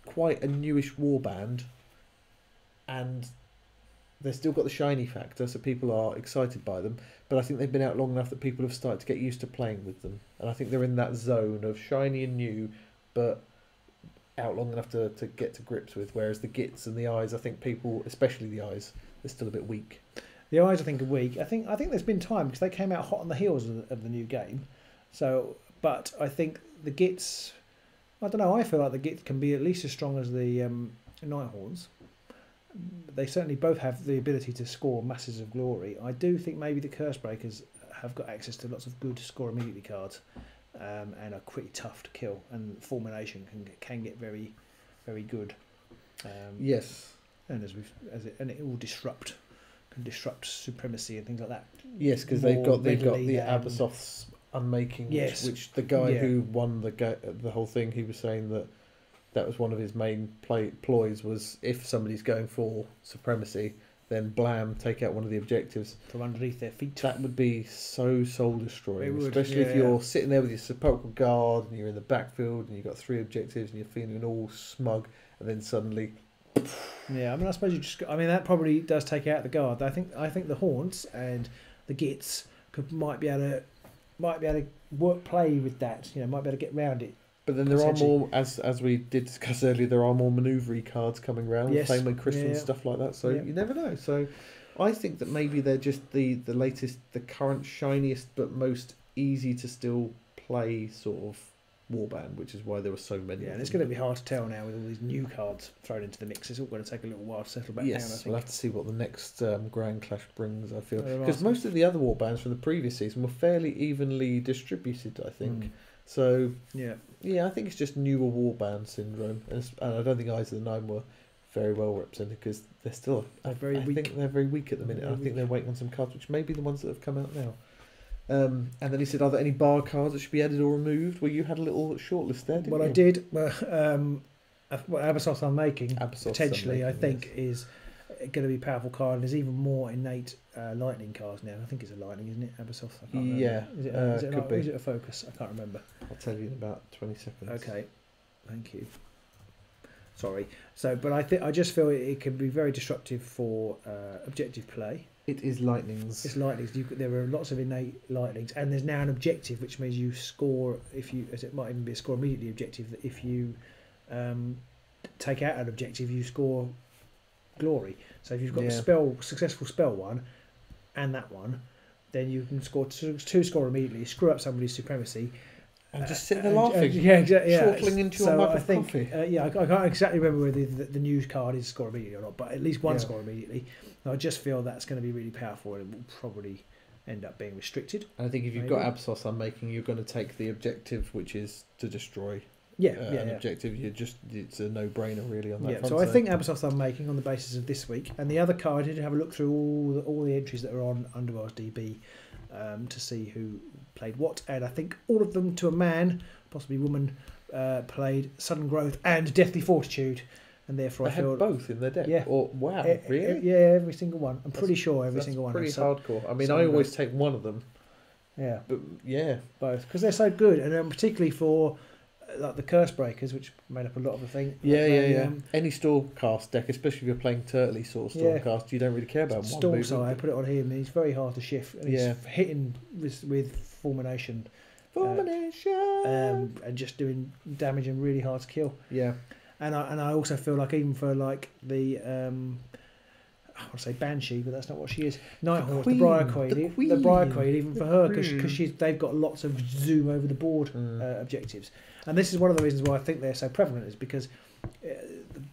quite a newish warband, and they've still got the shiny factor, so people are excited by them. But I think they've been out long enough that people have started to get used to playing with them, and I think they're in that zone of shiny and new, but out long enough to get to grips with. Whereas the Gits and the Eyes, I think people, especially the Eyes, they're still a bit weak. The Eyes, I think, are weak. I think there's been time because they came out hot on the heels of the new game. So, but I think the Gits, I don't know. I feel like the Gits can be at least as strong as the Nighthorns. They certainly both have the ability to score masses of glory. I do think maybe the Curse Breakers have got access to lots of good score immediately cards, and are pretty tough to kill. And Fulmination can get very, very good. Yes. And it will can disrupt supremacy and things like that. Yes, because they've got the readily, Abasoth's Unmaking, Yes. which the guy who won the whole thing, he was saying that was one of his main ploys, was if somebody's going for supremacy, then blam, take out one of the objectives from underneath their feet. That would be so soul destroying, It would, especially if you're sitting there with your sepulchral guard and you're in the backfield and you've got 3 objectives and you're feeling all smug, and then suddenly. Yeah, I mean, I suppose that probably does take out the guard. I think the Haunts and the Gits might be able to play with that. Might be able to get round it. But then there are more, as we did discuss earlier, there are more manoeuvre cards coming around, Flame Crystal and stuff like that. So you never know. So I think that maybe they're just the latest, the current shiniest but most easy to still play sort of warband, which is why there were so many. Yeah, and it's going to be hard to tell now with all these new cards thrown into the mix. It's all going to take a little while to settle back down. I think we'll have to see what the next Grand Clash brings. I feel because most of the other warbands from the previous season were fairly evenly distributed. I think. So I think it's just newer warband syndrome, and I don't think Eyes of the Nine were very well represented because they're still very weak. I think they're very weak at the minute. I think they're waiting on some cards, which may be the ones that have come out now. And then he said, "Are there any bar cards that should be added or removed?" Well, you had a little shortlist there, didn't you? I did. Abasoth Unmaking potentially, I think, is going to be a powerful card, and there's even more innate lightning cards now. I think it's a lightning, isn't it, Abasoth? I can't remember. Yeah, is it a focus? I can't remember. I'll tell you in about 20 seconds. Okay, thank you. Sorry. So, but I just feel it can be very disruptive for objective play. It is lightnings. It's lightnings. There are lots of innate lightnings, and there's now an objective, which means you score as it might even be a score immediately objective. That if you take out an objective, you score glory. So if you've got the successful spell one, and that one, then you can score two score immediately, screw up somebody's supremacy, and just sit there laughing. Exactly. Chortling into your mug of coffee. I can't exactly remember whether the new card is score immediately or not, but at least one score immediately. And I just feel that's going to be really powerful, and it will probably end up being restricted. I think if you've got Abasoth Unmaking, you're going to take the objective, which is to destroy. An objective. It's a no-brainer really on that front. So I think Abasoth Unmaking on the basis of this week, and the other card, I did have a look through all the entries that are on Underworld's DB to see who played what, and I think all of them to a man, possibly woman, played Sudden Growth and Deathly Fortitude, and therefore I feel both in their deck. Yeah. Wow, really? Yeah, every single one. I'm pretty sure every single one. Pretty hardcore. I mean, I always take one of them. Yeah, but both because they're so good, and particularly for like the Curse Breakers, which made up a lot of the thing. Any Stormcast deck, especially if you're playing Turtley sort of Stormcast, you don't really care about one movement. So I put it on him, and he's very hard to shift, and he's hitting with Fulmination. And just doing damage and really hard to kill. Yeah. And I also feel like even for like the I want to say Banshee, but that's not what she is. Nighthawk, the Briar Queen, the Briar Queen, even for her, because they've got lots of zoom over the board objectives, and this is one of the reasons why I think they're so prevalent, is because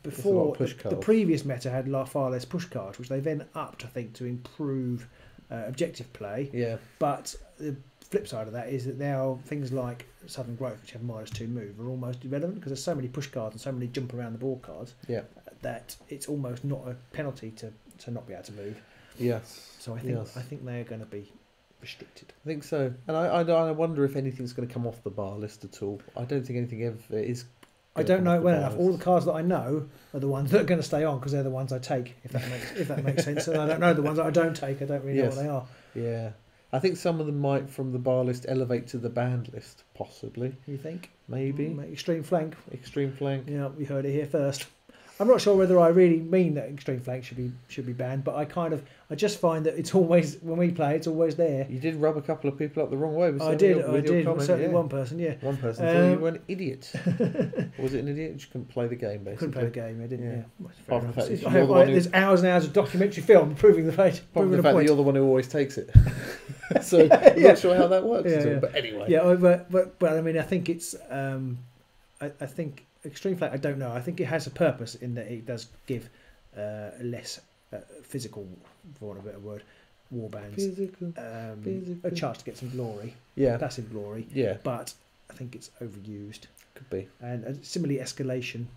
before the previous meta had far less push cards, which they then upped, I think, to improve objective play. Yeah. But the flip side of that is that now things like Sudden Growth, which have -2 move, are almost irrelevant because there's so many push cards and so many jump around the board cards. That it's almost not a penalty to not be able to move. Yes. So I think they're going to be restricted. I think so. And I wonder if anything's going to come off the bar list at all. I don't think anything ever is. I don't know it well enough. All the cards that I know are the ones that are going to stay on because they're the ones I take. If that makes sense. And I don't know the ones that I don't take. I don't really know what they are. Yeah, I think some of them might from the bar list elevate to the banned list, possibly. You think? Maybe. Extreme Flank. Extreme Flank. Yeah, we heard it here first. I'm not sure whether I really mean that Extreme Flank should be banned, but I just find that it's always, when we play, it's always there. You did rub a couple of people up the wrong way. I did. Certainly one person, yeah. One person thought you were an idiot. Or was it an idiot? You couldn't play the game, basically. Couldn't play the game, I didn't, yeah. Apart from the fact that there's hours and hours of documentary film proving the fact that you're the one who always takes it. So I'm not sure how that works at all, but anyway. Yeah, but I mean, I think it's... I think... Extreme Flank, I don't know. I think it has a purpose in that it does give less physical, for want of a better word, warbands a chance to get some glory, passive glory. Yeah, but I think it's overused. Could be. And similarly, escalation.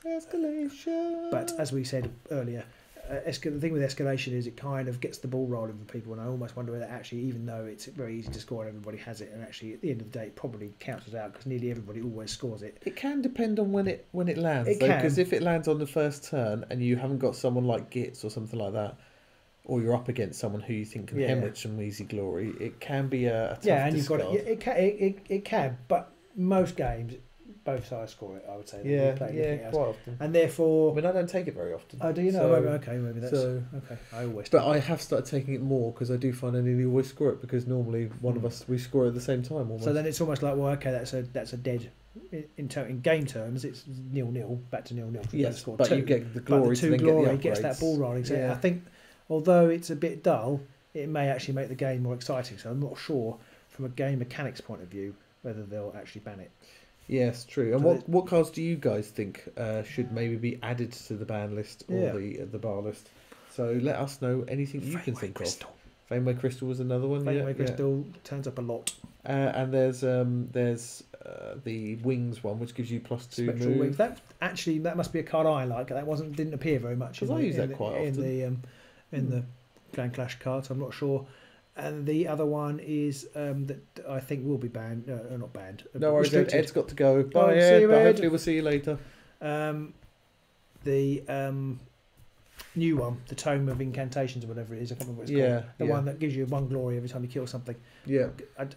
But as we said earlier, the thing with escalation is it kind of gets the ball rolling for people, and I almost wonder whether actually, even though it's very easy to score and everybody has it, and actually at the end of the day it probably counts out because nearly everybody always scores it. It can depend on when it lands. It can, because if it lands on the first turn and you haven't got someone like Gitz or something like that, or you're up against someone who you think can hemorrhage some easy glory, it can be a tough and discard. You've got it. It can, but most games both sides score it, I would say. Quite often. And therefore... I mean, I don't take it very often. Oh, do you know? So, maybe that's... okay, I always do. But I have started taking it more because I do find I nearly always score it because normally one of us, we score at the same time almost. So then it's almost like, well, okay, that's a dead... In game terms, it's 0-0, back to 0-0. Yes, but you get the glory to then get the upgrades. Gets that ball rolling. So I think, although it's a bit dull, it may actually make the game more exciting. So I'm not sure, from a game mechanics point of view, whether they'll actually ban it. Yes, true. And what cards do you guys think should maybe be added to the ban list or the bar list? So let us know anything you can think of. Fameway Crystal was another one. Fameway Crystal turns up a lot. And there's the Wings one, which gives you +2 Spectral move. Wings. That must be a card I like. That didn't appear very much. Because I use that quite often in the Grand Clash cards. I'm not sure. And the other one is that I think will be banned. No, not banned. No worries, Ed's got to go. Bye, Ed. But hopefully we'll see you later. The new one, the Tome of Incantations or whatever it is. I can't remember what it's called. The one that gives you 1 glory every time you kill something. Yeah.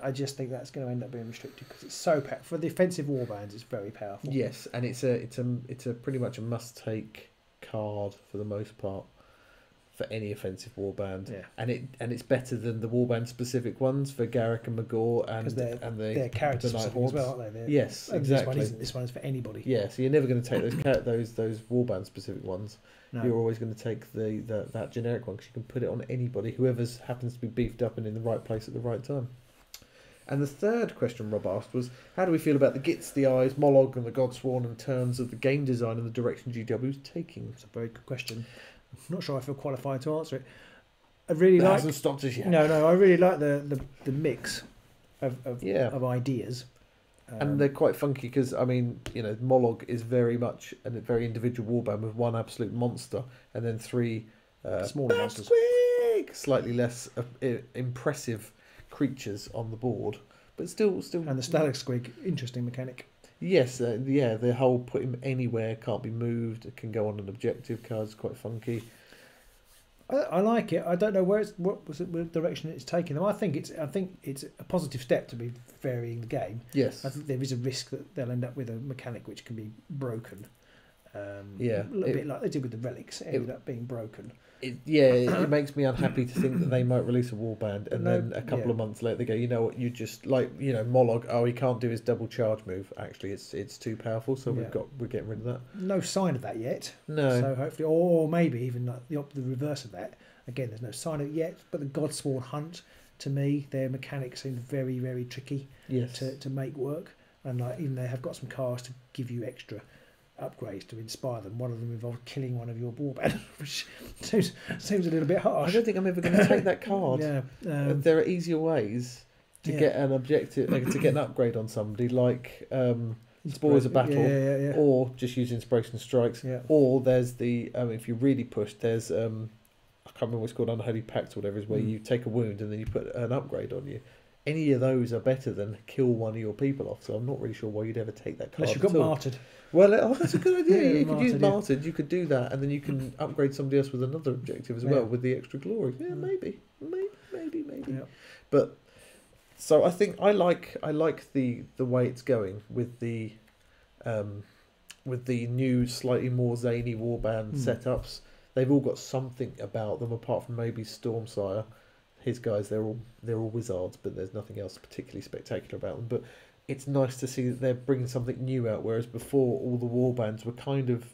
I just think that's going to end up being restricted because it's so powerful. For the offensive warbands, it's very powerful. Yes, and it's a pretty much a must-take card for the most part. For any offensive warband, and it's better than the warband specific ones for Garrick and Magor and they're character specific as well, aren't they? Yes, exactly. This one is for anybody. Yeah, so you're never going to take those warband specific ones. No. You're always going to take that generic one because you can put it on anybody, whoever happens to be beefed up and in the right place at the right time. And the third question Rob asked was, how do we feel about the Gitz, the Eyes, Mollog and the Godsworn in terms of the game design and the direction GW is taking? It's a very good question. I'm not sure I feel qualified to answer it. I really like. Hasn't stopped us yet. No. I really like the mix of ideas, and they're quite funky because I mean, Mollog is very much a very individual warband with one absolute monster and then 3 smaller monsters, slightly less impressive creatures on the board, but still. And the Stalag Squig, interesting mechanic. Yes, the whole put him anywhere, can't be moved, it can go on an objective card, it's quite funky. I like it. I don't know what direction it's taking them. I think it's a positive step to be varying the game. Yes. I think there is a risk that they'll end up with a mechanic which can be broken. A bit like they did with the relics. It ended up being broken. It makes me unhappy to think that they might release a warband and then a couple of months later they go, you know what, you just Mollog, he can't do his double charge move. Actually, it's too powerful, so we're getting rid of that. No sign of that yet. No. So hopefully, or maybe even like the reverse of that. Again, there's no sign of it yet. But the Godsworn Hunt, to me, their mechanics seem very, very tricky. Yes. To make work, and even they have got some cards to give you extra upgrades to inspire them. One of them involved killing one of your warband, which seems a little bit harsh. I don't think I'm ever going to take that card. There are easier ways to get an objective, to get an upgrade on somebody, like Spoils of Battle, or just use Inspiration Strikes, or there's the if you really push, there's I can't remember what it's called, Unholy Pact or whatever, is where you take a wound and then you put an upgrade on you. Any of those are better than kill one of your people off, so I'm not really sure why you'd ever take that card. Unless you've got at all. martyred. Well, that's a good idea. Yeah, You could use martyred, yeah. martyred, you could do that, and then you can upgrade somebody else with another objective as well, with the extra glory. Yeah, maybe. Yeah. But so I think I like the way it's going with the new slightly more zany warband setups. They've all got something about them apart from maybe Stormsire. His guys, they're all wizards, but there's nothing else particularly spectacular about them. But it's nice to see that they're bringing something new out, whereas before all the warbands were kind of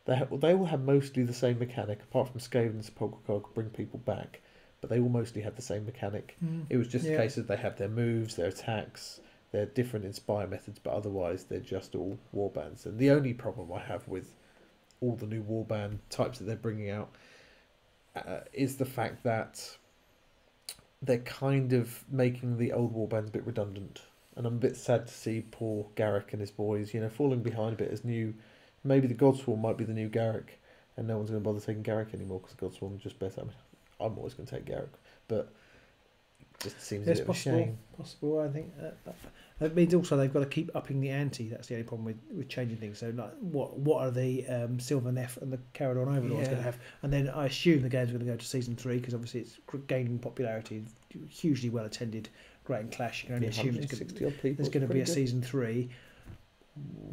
they all had mostly the same mechanic, apart from Skaven's Sepulchral Guard could bring people back, but they all mostly had the same mechanic. It was just a case of they have their moves, their attacks, their different inspire methods, but otherwise they're just all warbands. And the only problem I have with all the new warband types that they're bringing out is the fact that they're kind of making the old warbands a bit redundant. And I'm a bit sad to see poor Garrick and his boys, falling behind a bit as new. Maybe the Godswarm might be the new Garrick, and no one's going to bother taking Garrick anymore because Godswarm is just better. I mean, I'm always going to take Garrick, but it just seems a bit of a shame. Possible, I think. It means also they've got to keep upping the ante. That's the only problem with changing things. So, like, what are the Sylvaneth and the Caradon Overlords going to have? And then I assume the game's going to go to Season 3 because obviously it's gaining popularity, hugely well attended, Great and Clash. You can only assume there's going to be a Season 3.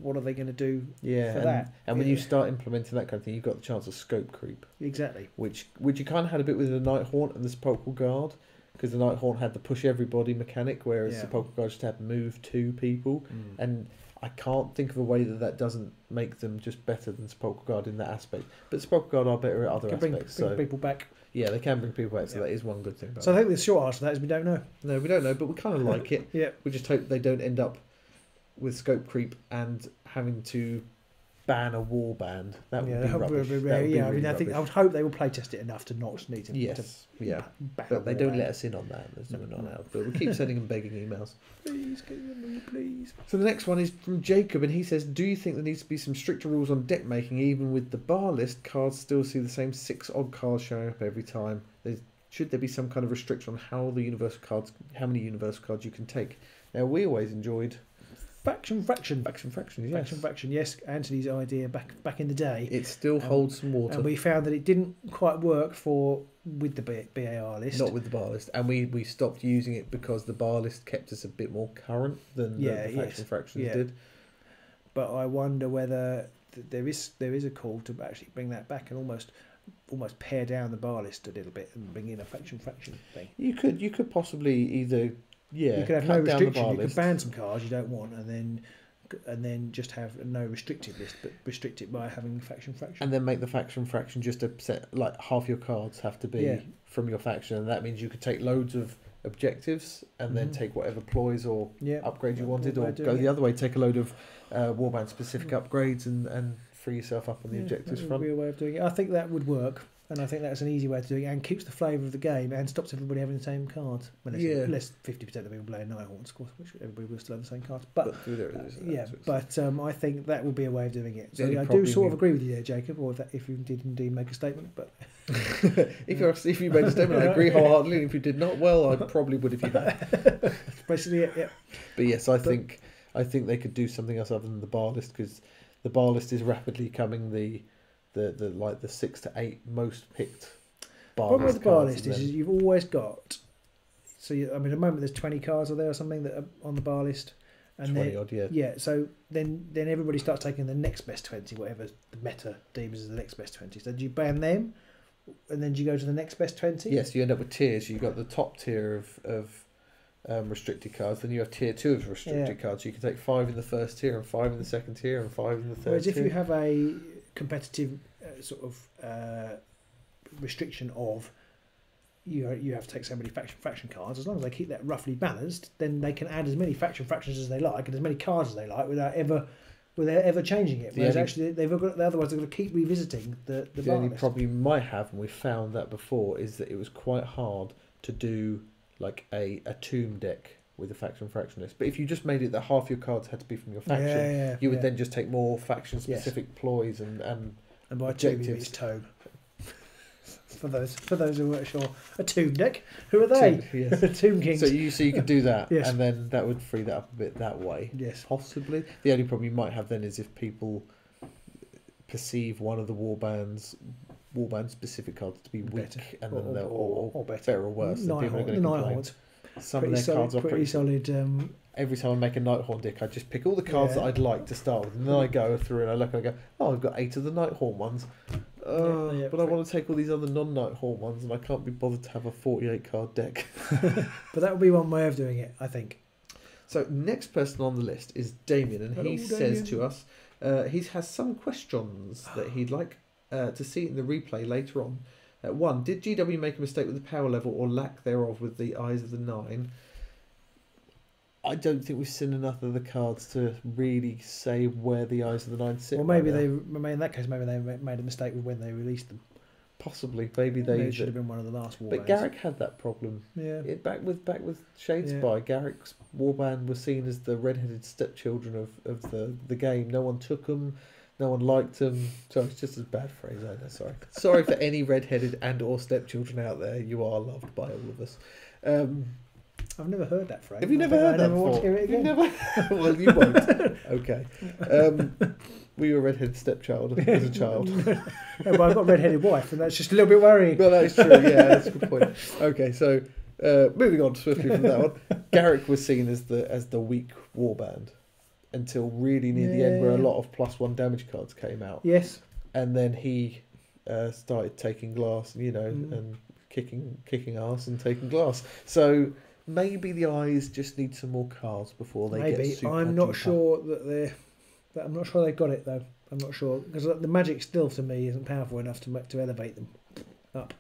What are they going to do for that? And when you start implementing that kind of thing, you've got the chance of scope creep. Exactly. Which you kind of had a bit with the Nighthaunt and the Sepulchral Guard, because the Nighthaunt had the push everybody mechanic, whereas Sepulchral Guard just had move to people. And I can't think of a way that doesn't make them just better than Sepulchral Guard in that aspect. But Sepulchral Guard are better at other aspects. Bring people back. Yeah, they can bring people back, so that is one good thing about So I think the short answer to that is we don't know. No, we don't know, but we kind of like it. Yeah. We just hope they don't end up with scope creep and having to ban a war band. That would be rubbish. I would hope they will playtest it enough to not need to. Yes, ban but they don't let us in on that. We're not allowed. But we keep sending them begging emails. Please, please. So the next one is from Jacob, and he says, "Do you think there needs to be some stricter rules on deck making, even with the bar list cards still see the same 6 odd cards showing up every time? Should there be some kind of restriction on how many universal cards you can take?" Now we always enjoyed Faction, yes. Anthony's idea back in the day. It still holds some water. And we found that it didn't quite work with the BAR list. Not with the bar list. And we stopped using it because the bar list kept us a bit more current than the fractions did. But I wonder whether there is a call to actually bring that back and almost pare down the bar list a little bit and bring in a faction thing. You could possibly either... Yeah, you could have no restriction. You could ban some cards you don't want, and then just have no restricted list, but restrict it by having faction. And then make the faction just a set, like half your cards have to be from your faction, and that means you could take loads of objectives and then take whatever ploys or upgrades you wanted, or go the other way, take a load of warband specific upgrades and free yourself up on the objectives front. That would be a way of doing it. I think that would work. And I think that's an easy way to do it, and keeps the flavour of the game and stops everybody having the same cards. Unless 50% of people play Nighthaunt, of course, which everybody will still have the same cards. But I think that would be a way of doing it. So I do sort of agree with you there, Jacob, or if you did indeed make a statement. But if you made a statement, I agree wholeheartedly. And if you did not, well, I probably would if you had. That's basically it. Yeah. But yes, I think they could do something else other than the bar list, because the bar list is rapidly becoming the 6 to 8 most picked bar list. The problem with the bar list is you've always got. So at the moment there's 20 cards, are there, or something that are on the bar list, and 20 odd, yeah. Yeah. So then everybody starts taking the next best 20, whatever the meta deems as the next best 20. So do you ban them, and then do you go to the next best 20? Yes, you end up with tiers. You've got the top tier of restricted cards, then you have tier 2 of restricted cards. So you can take 5 in the first tier and 5 in the second tier and 5 in the third tier. Whereas if you have a competitive restriction of you have to take so many faction cards, as long as they keep that roughly balanced, then they can add as many fractions as they like and as many cards as they like without ever changing it. Whereas otherwise they're going to keep revisiting the only problem you might have, and we've found that before, is that it was quite hard to do like a tomb deck with a faction list. But if you just made it that half your cards had to be from your faction, you would then just take more faction specific ploys and by objectives. Tomb. For those who weren't sure, a tomb deck. Who are they? Tomb, yes. Tomb Kings. So you could do that, Yes. and then that would free that up a bit that way. Yes. Possibly. The only problem you might have then is if people perceive one of the warband specific cards to be weak, Better. and then or better. or worse. Then people are going to complain. Nighthawks. Some of their cards are pretty solid. Every time I make a Nighthorn deck, I just pick all the cards that I'd like to start with, and then I go through and I look and I go, oh, I've got 8 of the Nighthorn ones, but I want to take all these other non-Nighthorn ones, and I can't be bothered to have a 48 card deck. But that would be one way of doing it, I think. So next person on the list is Damien, and he says Damien. to us, he has some questions that he'd like to see in the replay later on. One, did GW make a mistake with the power level or lack thereof with the Eyes of the Nine? I don't think we've seen enough of the cards to really say where the Eyes of the Nine sit. Well, maybe in that case, maybe they made a mistake with when they released them. Possibly, maybe they should have been one of the last warbands. But Garrick had that problem. Yeah. Back with Shadespire, Garrick's warband was seen as the red-headed stepchildren of the game. No one took them. No one liked them. Sorry, it's just a bad phrase, I know, sorry. Sorry for any red-headed and or stepchildren out there. You are loved by all of us. I've never heard that phrase. Have you never heard that before? Want to hear it again. Well, you won't. Okay. Were you a red-headed stepchild as a child? No, but I've got a red-headed wife, and that's just a little bit worrying. Well, that is true, yeah, that's a good point. Okay, so moving on swiftly from that one. Garrick was seen as the weak warband until really near the end, where a lot of +1 damage cards came out. Yes. And then he started taking glass, and kicking ass and taking glass. So maybe the Eyes just need some more cards before they get super I'm not duper. sure I'm not sure they've got it though. I'm not sure because the magic still to me isn't powerful enough to elevate them up.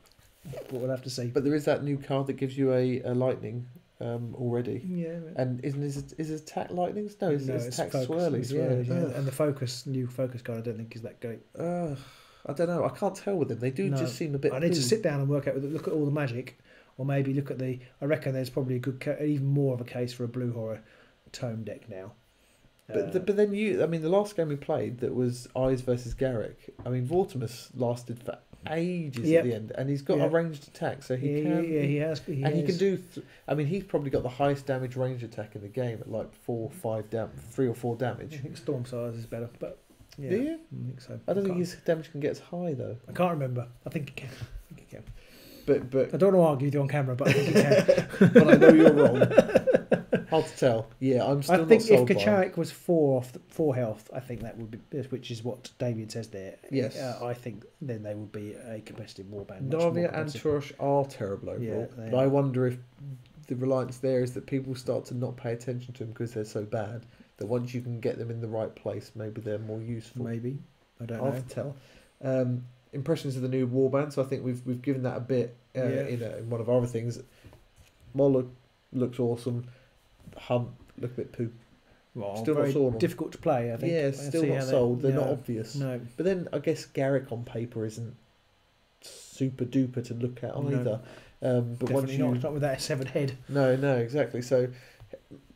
But we'll have to see. But there is that new card that gives you a lightning already. Yeah. And is it attack lightnings? No, it's attack focus, swirlies. Yeah. And the new focus card I don't think is that great. I don't know. I can't tell with them. They do just seem a bit. I need to sit down and work out. Look at all the magic, or maybe look at I reckon there's probably a good, even more of a case for a blue horror tome deck now. But then the last game we played that was Eyes versus Garrick. I mean, Vortimus lasted for ages at the end, and he's got a ranged attack, so he can. Yeah, he has. He can do. He's probably got the highest damage range attack in the game at like 3 or 4 damage. I think Storm Size is better, but do you? I think so. I don't think his damage can get as high though. I can't remember. I think it can. But I don't want to argue with you on camera, but I think it can. But I know you're wrong. Hard to tell. Yeah, I'm still. I think not sold if Kacharik was 4 health, I think that would be, which is what Damien says there. Yes, I think then they would be a competitive warband. Narvia and Turosh are terrible overall, but I wonder if the reliance there is that people start to not pay attention to them because they're so bad. That once you can get them in the right place, maybe they're more useful. Maybe I don't know. Hard to tell. Impressions of the new warband. So I think we've given that a bit in one of our other things. Moloch looks awesome. Hunt look a bit poo. Well, still not sold. Difficult to play, I think. Yeah, still not sold. They're not obvious. No. But then I guess Garrick on paper isn't super duper to look at either. But definitely not with that 7 head. No, exactly. So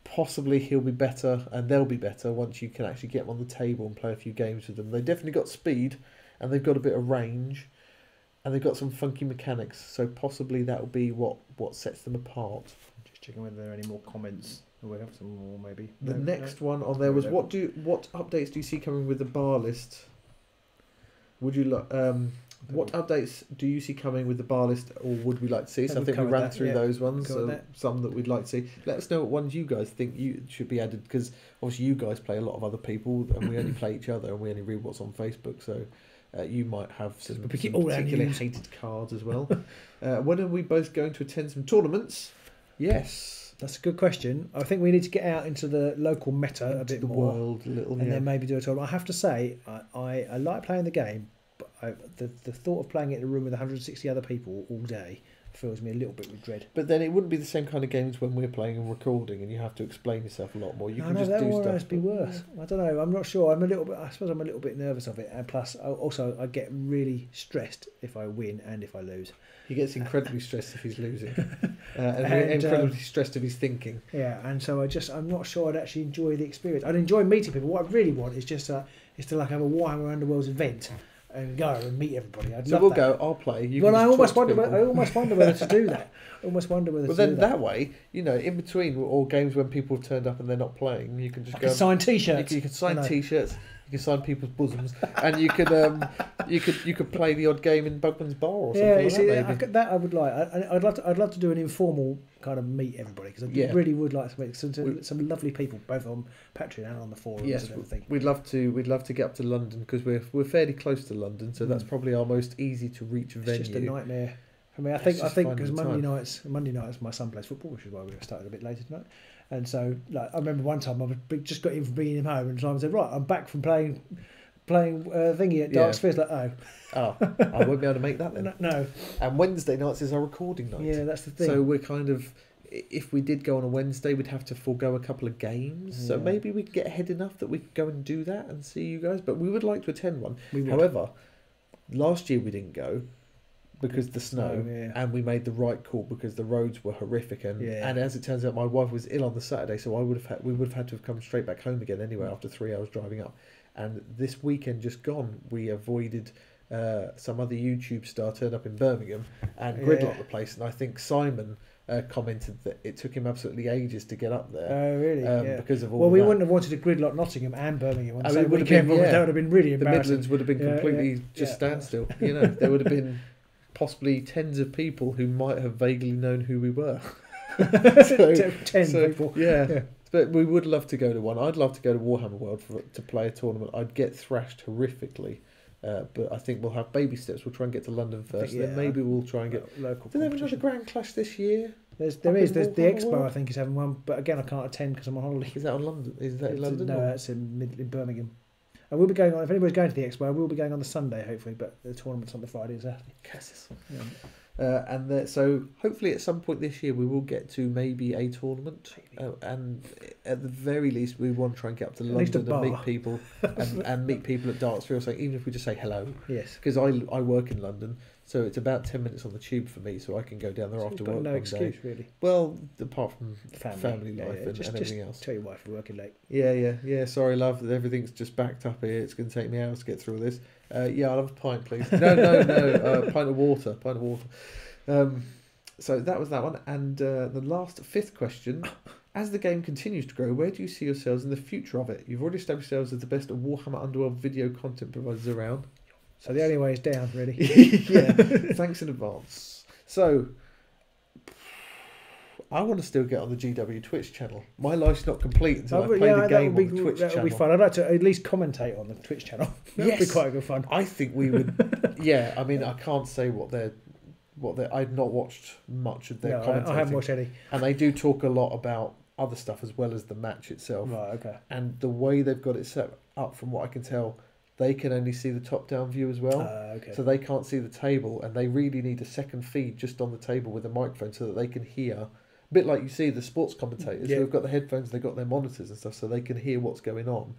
possibly he'll be better, and they'll be better once you can actually get them on the table and play a few games with them. They've definitely got speed, and they've got a bit of range, and they've got some funky mechanics. So possibly that will be what sets them apart. Just checking whether there are any more comments. We have some more, maybe. The next one on there was what updates do you see coming with the bar list? Would you what updates do you see coming with the bar list, or would we like to see? So I think we ran through those ones. So some that we'd like to see. Let us know what ones you guys think you should be added, because obviously you guys play a lot of other people, and we only play each other, and we only read what's on Facebook. So you might have some particularly hated cards as well. When are we both going to attend some tournaments? Yes. That's a good question. I think we need to get out into the local meta a bit more, world a little, and then maybe do a tournament. I have to say, I like playing the game, but the thought of playing it in a room with 160 other people all day fills me a little bit with dread. But then it wouldn't be the same kind of games when we're playing and recording, and you have to explain yourself a lot more. You can just do stuff. That would be worse. I don't know. I'm not sure. I suppose I'm a little bit nervous of it, and plus, also, I get really stressed if I win and if I lose. He gets incredibly stressed if he's losing, and incredibly stressed if he's thinking. Yeah, and so I'm not sure I'd actually enjoy the experience. I'd enjoy meeting people. What I really want is just to like have a Warhammer Underworlds event, and go and meet everybody. I'd So love we'll that. go. I'll play. You Well, can I just almost talk to wonder. people. I almost wonder whether to do that. I almost wonder whether Well, to do then that. that way, you know, in between all games when people have turned up and they're not playing, you can just I go. can sign T-shirts. You can sign I know. T-shirts. You can sign people's bosoms, and you could you could play the odd game in Bugman's Bar or something Yeah, like you see, that. Maybe. that I would like. I'd love to do an informal kind of meet everybody because I Yeah. really would like to meet some lovely people both on Patreon and on the forums Yes, and everything. we'd love to get up to London because we're fairly close to London, so that's probably our most easy to reach venue. It's just a nightmare for me. I It's think just because finding the Monday nights my son plays football, which is why we started a bit later tonight. And so, like, I remember one time just got in from bringing him home, and Simon said, "Right, I'm back from playing thingy at Dark Spheres." Like, Oh, I won't be able to make that then. no. And Wednesday nights is our recording night. Yeah, that's the thing. So we're kind of, if we did go on a Wednesday, we'd have to forego a couple of games. So Yeah. maybe we could get ahead enough that we could go and do that and see you guys. But we would like to attend one. We would. However, last year we didn't go because of the snow, yeah. and we made the right call because the roads were horrific. And as it turns out, my wife was ill on the Saturday, so we would have had to have come straight back home again anyway after 3 hours driving up. And this weekend just gone, we avoided some other YouTube star turned up in Birmingham and gridlocked the place. And I think Simon commented that it took him absolutely ages to get up there. Oh, really? Yeah. Because of all Well, we that. wouldn't have wanted to gridlock Nottingham and Birmingham on the I mean, same it would have weekend. been, That would have been really The embarrassing. Midlands would have been completely standstill. You know, there would have been possibly tens of people who might have vaguely known who we were. 10 people. Yeah. But we would love to go to one. I'd love to go to Warhammer World to play a tournament. I'd get thrashed horrifically. But I think we'll have baby steps. We'll try and get to London first. Then maybe we'll try and get local. Do they have another Grand Clash this year? There's the Warhammer Expo. World? I think is having one, but again I can't attend because I'm on holiday. Is that on London? Is that in London? No, it's in Birmingham. I will be going on. If anybody's going to the Expo, I will be going on the Sunday hopefully. But the tournament's on the Friday and Saturday. Yeah. So hopefully at some point this year we will get to maybe a tournament, and at the very least we want to try and get up to London and meet people and meet people at Darts Field. So even if we just say hello, yes, because I work in London, so it's about 10 minutes on the tube for me, so I can go down there after work. No one excuse day. really. Well, apart from family Yeah, life and everything else. Tell your wife you're working late. Yeah. Sorry, love. Everything's just backed up here. It's going to take me hours to get through this. Yeah, I'll have a pint, please. No. Pint of water. So that was that one. And the fifth question. As the game continues to grow, where do you see yourselves in the future of it? You've already established yourselves as the best Warhammer Underworld video content providers around. So the only way is down, really. Yeah. Thanks in advance. So, I want to still get on the GW Twitch channel. My life's not complete until I play the game on the Twitch channel. That would be fun. I'd like to at least commentate on the Twitch channel. That would be quite good fun. I think we would. Yeah, I mean, I can't say what they're. I've not watched much of their commentating. I haven't watched any. And they do talk a lot about other stuff as well as the match itself. Right, okay. And the way they've got it set up, from what I can tell, they can only see the top-down view as well. Okay. So they can't see the table, and they really need a second feed just on the table with a microphone so that they can hear. A bit like you see the sports commentators who have got the headphones, they've got their monitors and stuff, so they can hear what's going on.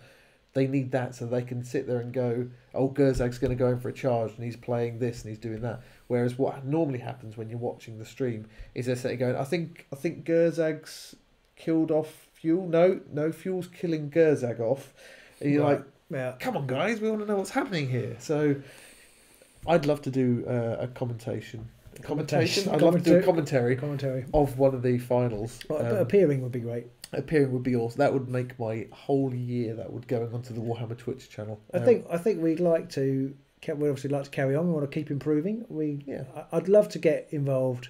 They need that so they can sit there and go, oh, Gerzag's going to go in for a charge and he's playing this and he's doing that. Whereas what normally happens when you're watching the stream is they're sitting going, I think Gerzag's killed off Fuel. No, Fuel's killing Gerzag off. And you're like, come on, guys, we want to know what's happening here. So I'd love to do a commentation. I'd love to do a commentary of one of the finals. But appearing would be great. Appearing would be awesome. That would make my whole year. That would going onto the Warhammer Twitch channel. I think we'd like to. We obviously like to carry on. We want to keep improving. I'd love to get involved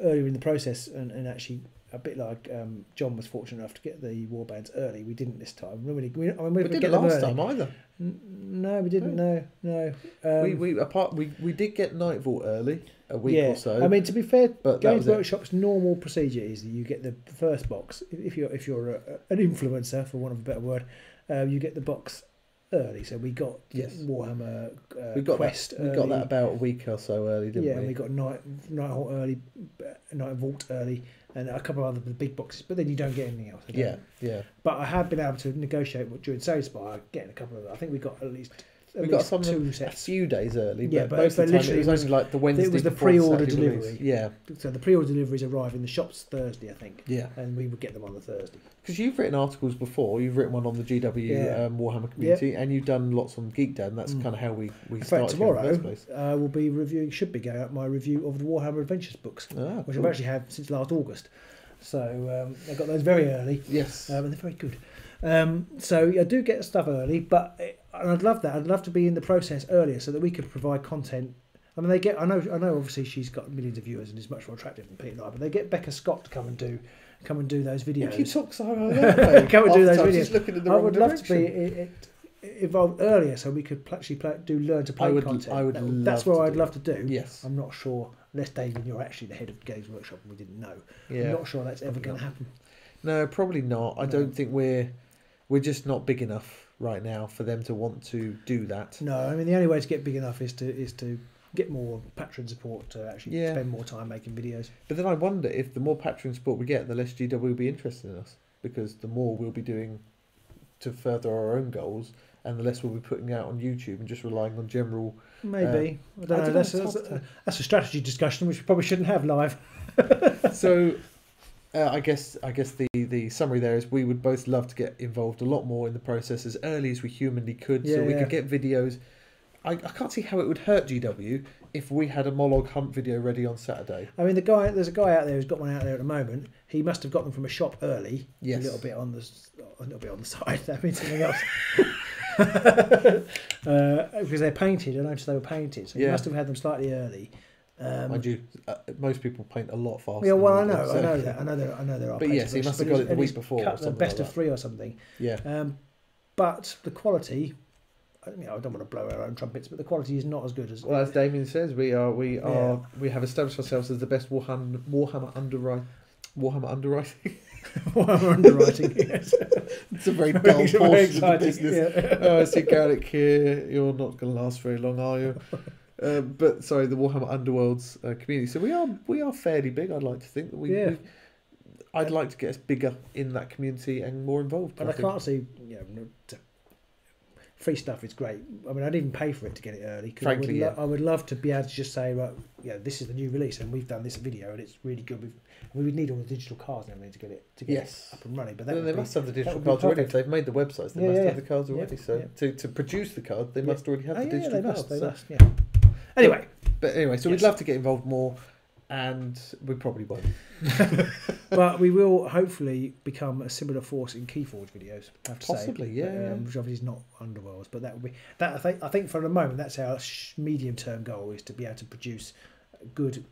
earlier in the process and actually a bit like John was fortunate enough to get the warbands early. We didn't this time. We didn't get last time either. No, we didn't. No. We did get Nightfall early, a week or so. I mean, to be fair, but Games Workshop's normal procedure is that you get the first box. If you're an influencer, for want of a better word, you get the box early. So we got Warhammer Quest. We got that about a week or so early, didn't we? Yeah, and we got Nighthawk early, Night Vault early, and a couple of other big boxes. But then you don't get anything else. Yeah. But I have been able to negotiate during Save Spire, getting a couple of. I think we got at least We got some two a sets. few days early, Yeah, but most of the time it was only like the Wednesday. It was the before the pre-order Saturday delivery. release. Yeah. So the pre-order deliveries arrive in the shops Thursday, I think. Yeah. And we would get them on the Thursday. Because you've written articles before, you've written one on the GW Warhammer community, and you've done lots on Geek Dad, and that's kind of how we in started. fact, tomorrow here in the first place. will be reviewing, should be going up my review of the Warhammer Adventures books, which I've actually had since last August. So I got those very early. Yes. And they're very good. So I do get stuff early, but and I'd love that. I'd love to be in the process earlier so that we could provide content. I mean, they get. I know. Obviously, she's got millions of viewers and is much more attractive than Pete and I. But they get Becca Scott to come and do those videos. You talk so hard. Come and do those videos. Just looking in the I wrong would direction. love to be involved earlier so we could actually learn to play content. I would That's what I'd love to do. Yes. I'm not sure. Unless David, you're actually the head of Games Workshop and we didn't know. Yeah. I'm not sure that's ever going to happen. No, probably not. I don't think we're just not big enough right now for them to want to do that. No, I mean the only way to get big enough is to get more patron support to actually spend more time making videos. But then I wonder if the more patron support we get, the less GW will be interested in us, because the more we'll be doing to further our own goals, and the less we'll be putting out on YouTube and just relying on general. Maybe I don't know. That's a strategy discussion which we probably shouldn't have live. So. I guess the summary there is we would both love to get involved a lot more in the process as early as we humanly could, so we could get videos. I can't see how it would hurt GW if we had a Mollog Hunt video ready on Saturday. I mean, there's a guy out there who's got one out there at the moment. He must have got them from a shop early. Yes. A little bit on the side. That means something else. Because they're painted. I noticed they were painted, so he must have had them slightly early. Mind you, most people paint a lot faster. Yeah, well, I know that. I know there are. But yes, he must have got it the week before. Cut the best of 3 or something. Yeah. But the quality, I don't want to blow our own trumpets, but the quality is not as good as. Well, as Damien says, we have established ourselves as the best Warhammer underwriting. Warhammer underwriting. Yes. It's a very dull portion of the business. Yeah. Oh, I see Garlic here. You're not going to last very long, are you? But sorry, the Warhammer Underworlds community. So we are fairly big. I'd like to think that I'd like to get us bigger in that community and more involved. And I can't see, free stuff is great. I mean, I didn't pay for it to get it early. Frankly, I would love to be able to just say, right, this is the new release, and we've done this video, and it's really good. We would need all the digital cards and everything to get it up and running. But they must have the digital cards already. If they've made the websites, they must have the cards already. To produce the card, they must already have the digital cards. They must. Anyway, so we'd love to get involved more, and we probably won't. But we will hopefully become a similar force in Keyforge videos. I have to Possibly, say. Which obviously is not Underworlds, but that will be that. I think for the moment that's our medium-term goal, is to be able to produce good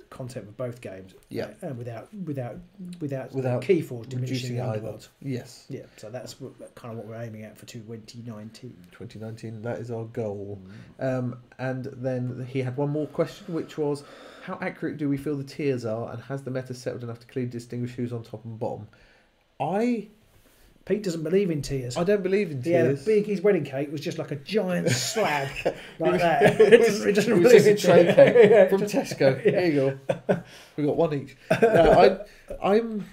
content for both games. Yeah, and without Keyforge diminishing the Underworlds. Yes. Yeah. So that's kind of what we're aiming at for 2019. 2019. That is our goal. And then he had one more question, which was, how accurate do we feel the tiers are, and has the meta settled enough to clearly distinguish who's on top and bottom? Pete doesn't believe in tiers. I don't believe in tiers. His wedding cake was just like a giant slab like that. It doesn't it was believe just a in tray tiers. cake from Tesco. Here you go. We got one each. I'm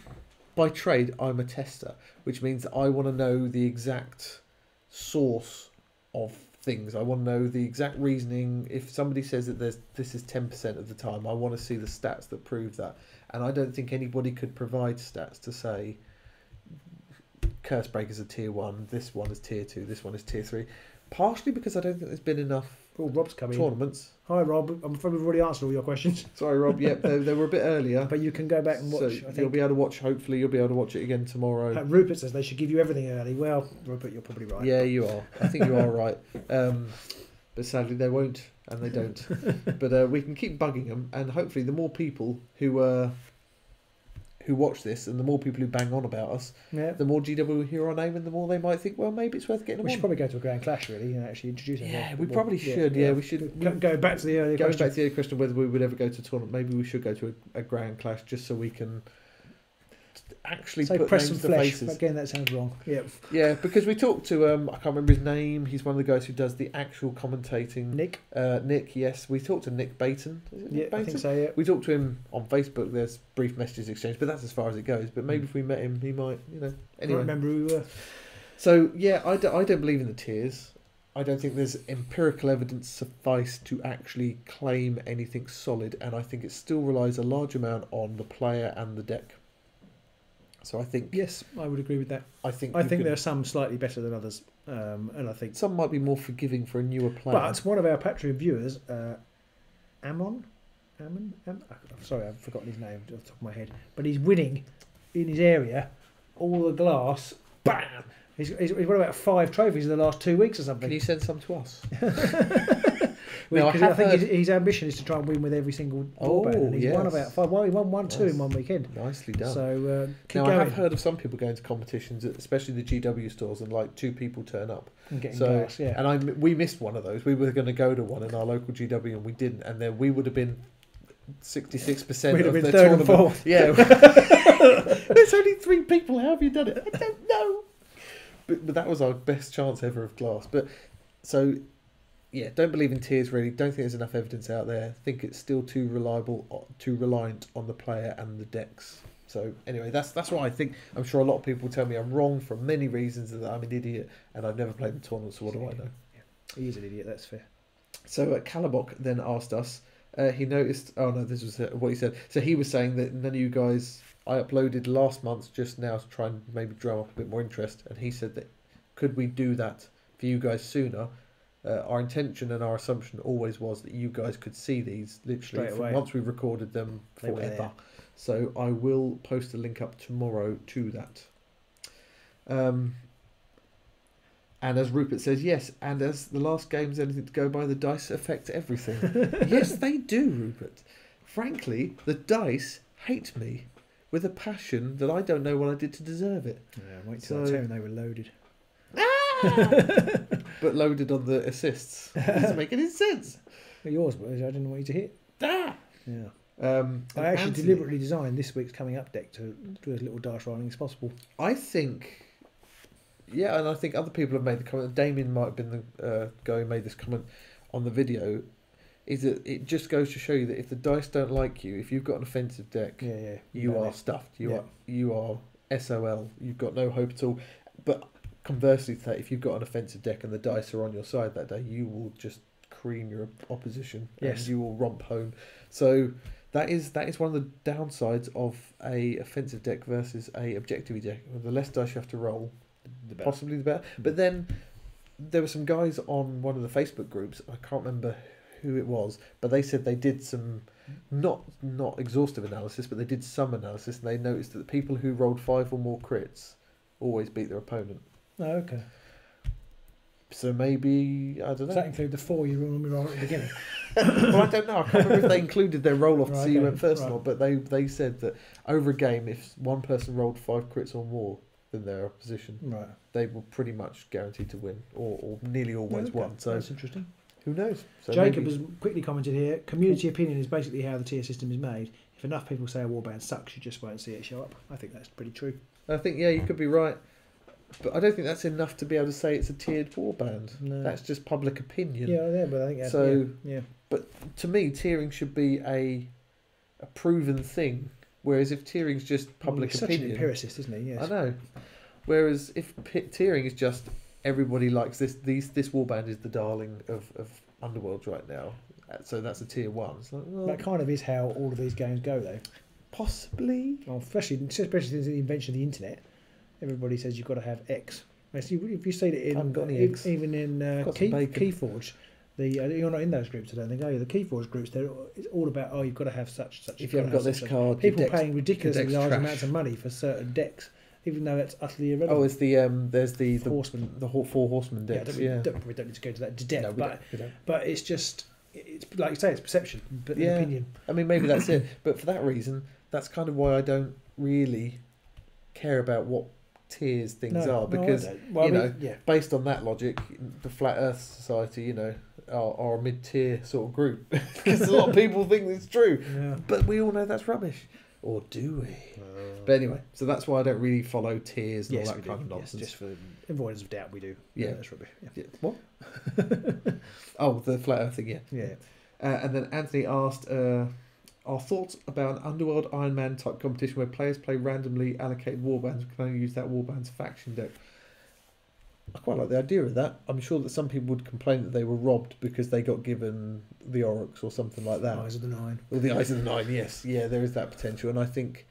by trade, I'm a tester, which means that I want to know the exact source of things. I want to know the exact reasoning. If somebody says that this is 10% of the time, I want to see the stats that prove that. And I don't think anybody could provide stats to say Cursebreaker's a tier 1, this one is tier 2, this one is tier 3. Partially because I don't think there's been enough Rob's coming tournaments. Hi Rob, I'm afraid we've already answered all your questions. Sorry Rob, yep, they were a bit earlier. But you can go back and watch. So I think. you'll be able to watch, hopefully you'll be able to watch it again tomorrow. Rupert says they should give you everything early. Well, Rupert, you're probably right. Yeah, you are. I think you are right. But sadly they won't, and they don't. But we can keep bugging them, and hopefully the more people who watch this, and the more people who bang on about us, the more GW will hear our name, and the more they might think, well, maybe it's worth getting them We on. should probably go to a Grand Clash, really, and actually introduce them. Yeah, we probably should. Yeah, we should. Go back to the earlier Going question. back to the earlier question whether we would ever go to a tournament, maybe we should go to a Grand Clash just so we can actually put press names some to flesh. faces. Again, that sounds wrong. Yeah. Yeah, because we talked to I can't remember his name. He's one of the guys who does the actual commentating. Nick. Nick, yes. We talked to Nick Baton. Is it Nick Baton? I think so. Yeah. We talked to him on Facebook. There's brief messages exchanged, but that's as far as it goes. But maybe if we met him, he might, Anyway. Anyway, I remember who we were. So yeah, I don't believe in the tiers. I don't think there's empirical evidence suffice to actually claim anything solid, and I think it still relies a large amount on the player and the deck. So I think Yes, I would agree with that. I think there are some slightly better than others, and I think some might be more forgiving for a newer player. But one of our Patreon viewers, Ammon, I'm sorry, I've forgotten his name off the top of my head, but he's winning in his area. All the glass, bam! He's won about 5 trophies in the last 2 weeks or something. Can you send some to us? Well, I think his ambition is to try and win with every single warband, and he's won about 5. Well, he won 2 in one weekend. Nicely done. So keep now, going. I have heard of some people going to competitions, especially the GW stores, and like 2 people turn up. And getting glass, yeah. And we missed one of those. We were going to go to one in our local GW, and we didn't. And then we would have been 66% We'd have of been the 3rd and tournament. 4th. Yeah. There's only 3 people. How have you done it? I don't know. But that was our best chance ever of glass. But so, yeah, don't believe in tiers really. Don't think there's enough evidence out there. Think it's still too reliant on the player and the decks. So anyway, that's what I think. I'm sure a lot of people tell me I'm wrong for many reasons, and that I'm an idiot, and I've never played the tournament, so what do I know? Yeah. He is an idiot, that's fair. So Calabok then asked us, he noticed, oh no, this was what he said. So he was saying that none of you guys, I uploaded last month just now to try and maybe drum up a bit more interest, and he said that could we do that for you guys sooner? Our intention and our assumption always was that you guys could see these literally once we recorded them forever. So I will post a link up tomorrow to that. And as Rupert says, yes, and as the last game's anything to go by, the dice affect everything. Yes, they do, Rupert. Frankly, the dice hate me with a passion that I don't know what I did to deserve it. Yeah, wait till I tell you they were loaded. But loaded on the assists. It doesn't make any sense. Well, yours was. I didn't want you to hit. Ah! Yeah. I actually deliberately designed this week's coming up deck to do as little dice rolling as possible. I think, yeah, and I think other people have made the comment. Damien might have been the guy who made this comment on the video. Is that it just goes to show you that if the dice don't like you, if you've got an offensive deck, you are stuffed. You are SOL. You've got no hope at all. But conversely to that, if you've got an offensive deck and the dice are on your side that day, you will just cream your opposition and you will romp home. So that is one of the downsides of a offensive deck versus a objective deck. The less dice you have to roll, possibly the better. But then there were some guys on one of the Facebook groups, I can't remember who it was, but they said they did some not exhaustive analysis, but they did some analysis, and they noticed that the people who rolled 5 or more crits always beat their opponent. Oh, okay. So maybe, I don't know. Does that include the 4 you normally roll at the beginning? Well, I don't know. I can't remember if they included their roll off to see who went first or not, but they said that over a game, if one person rolled 5 crits or more than their opposition, they were pretty much guaranteed to win, or nearly always won. So that's interesting. Who knows? So Jacob has quickly commented here, community opinion is basically how the tier system is made. If enough people say a warband sucks, you just won't see it show up. I think that's pretty true. I think, yeah, you could be right. But I don't think that's enough to be able to say it's a tiered warband. No. That's just public opinion. Yeah, but I think that's... So, yeah. But to me, tiering should be a proven thing. Whereas if tiering's just public opinion... He's such an empiricist, isn't he? Yes. I know. Whereas if tiering is just everybody likes this warband is the darling of Underworlds right now. So that's a tier 1. It's like, well, that kind of is how all of these games go, though. Possibly. Well, especially since the invention of the internet. Everybody says you've got to have X. If you see it even in Keyforge, you're not in those groups, I don't think, are you? The Keyforge groups, it's all about you've got to have such. If you haven't got this card, people paying ridiculously large amounts of money for certain decks, even though it's utterly irrelevant. Oh, it's there's the Horseman, the 4 Horseman decks. We don't need to go to that to depth, but it's just it's like you say, it's perception, but opinion. I mean, maybe that's it. But for that reason, that's kind of why I don't really care about what tiers things are, because based on that logic, the Flat Earth Society, are a mid-tier sort of group, because a lot of people think it's true, but we all know that's rubbish, or do we? But anyway, so that's why I don't really follow tiers and all that kind of nonsense. Just for avoidance of doubt, we do. Yeah, that's rubbish. Yeah. What? Oh, the Flat Earth thing. Yeah. And then Anthony asked, our thoughts about an Underworld Iron Man type competition where players play randomly allocated warbands and can only use that warband's faction deck. I quite like the idea of that. I'm sure that some people would complain that they were robbed because they got given the Oryx or something like that. Eyes of the Nine. Or the Eyes of the Nine, yes. Yeah, there is that potential. And I think,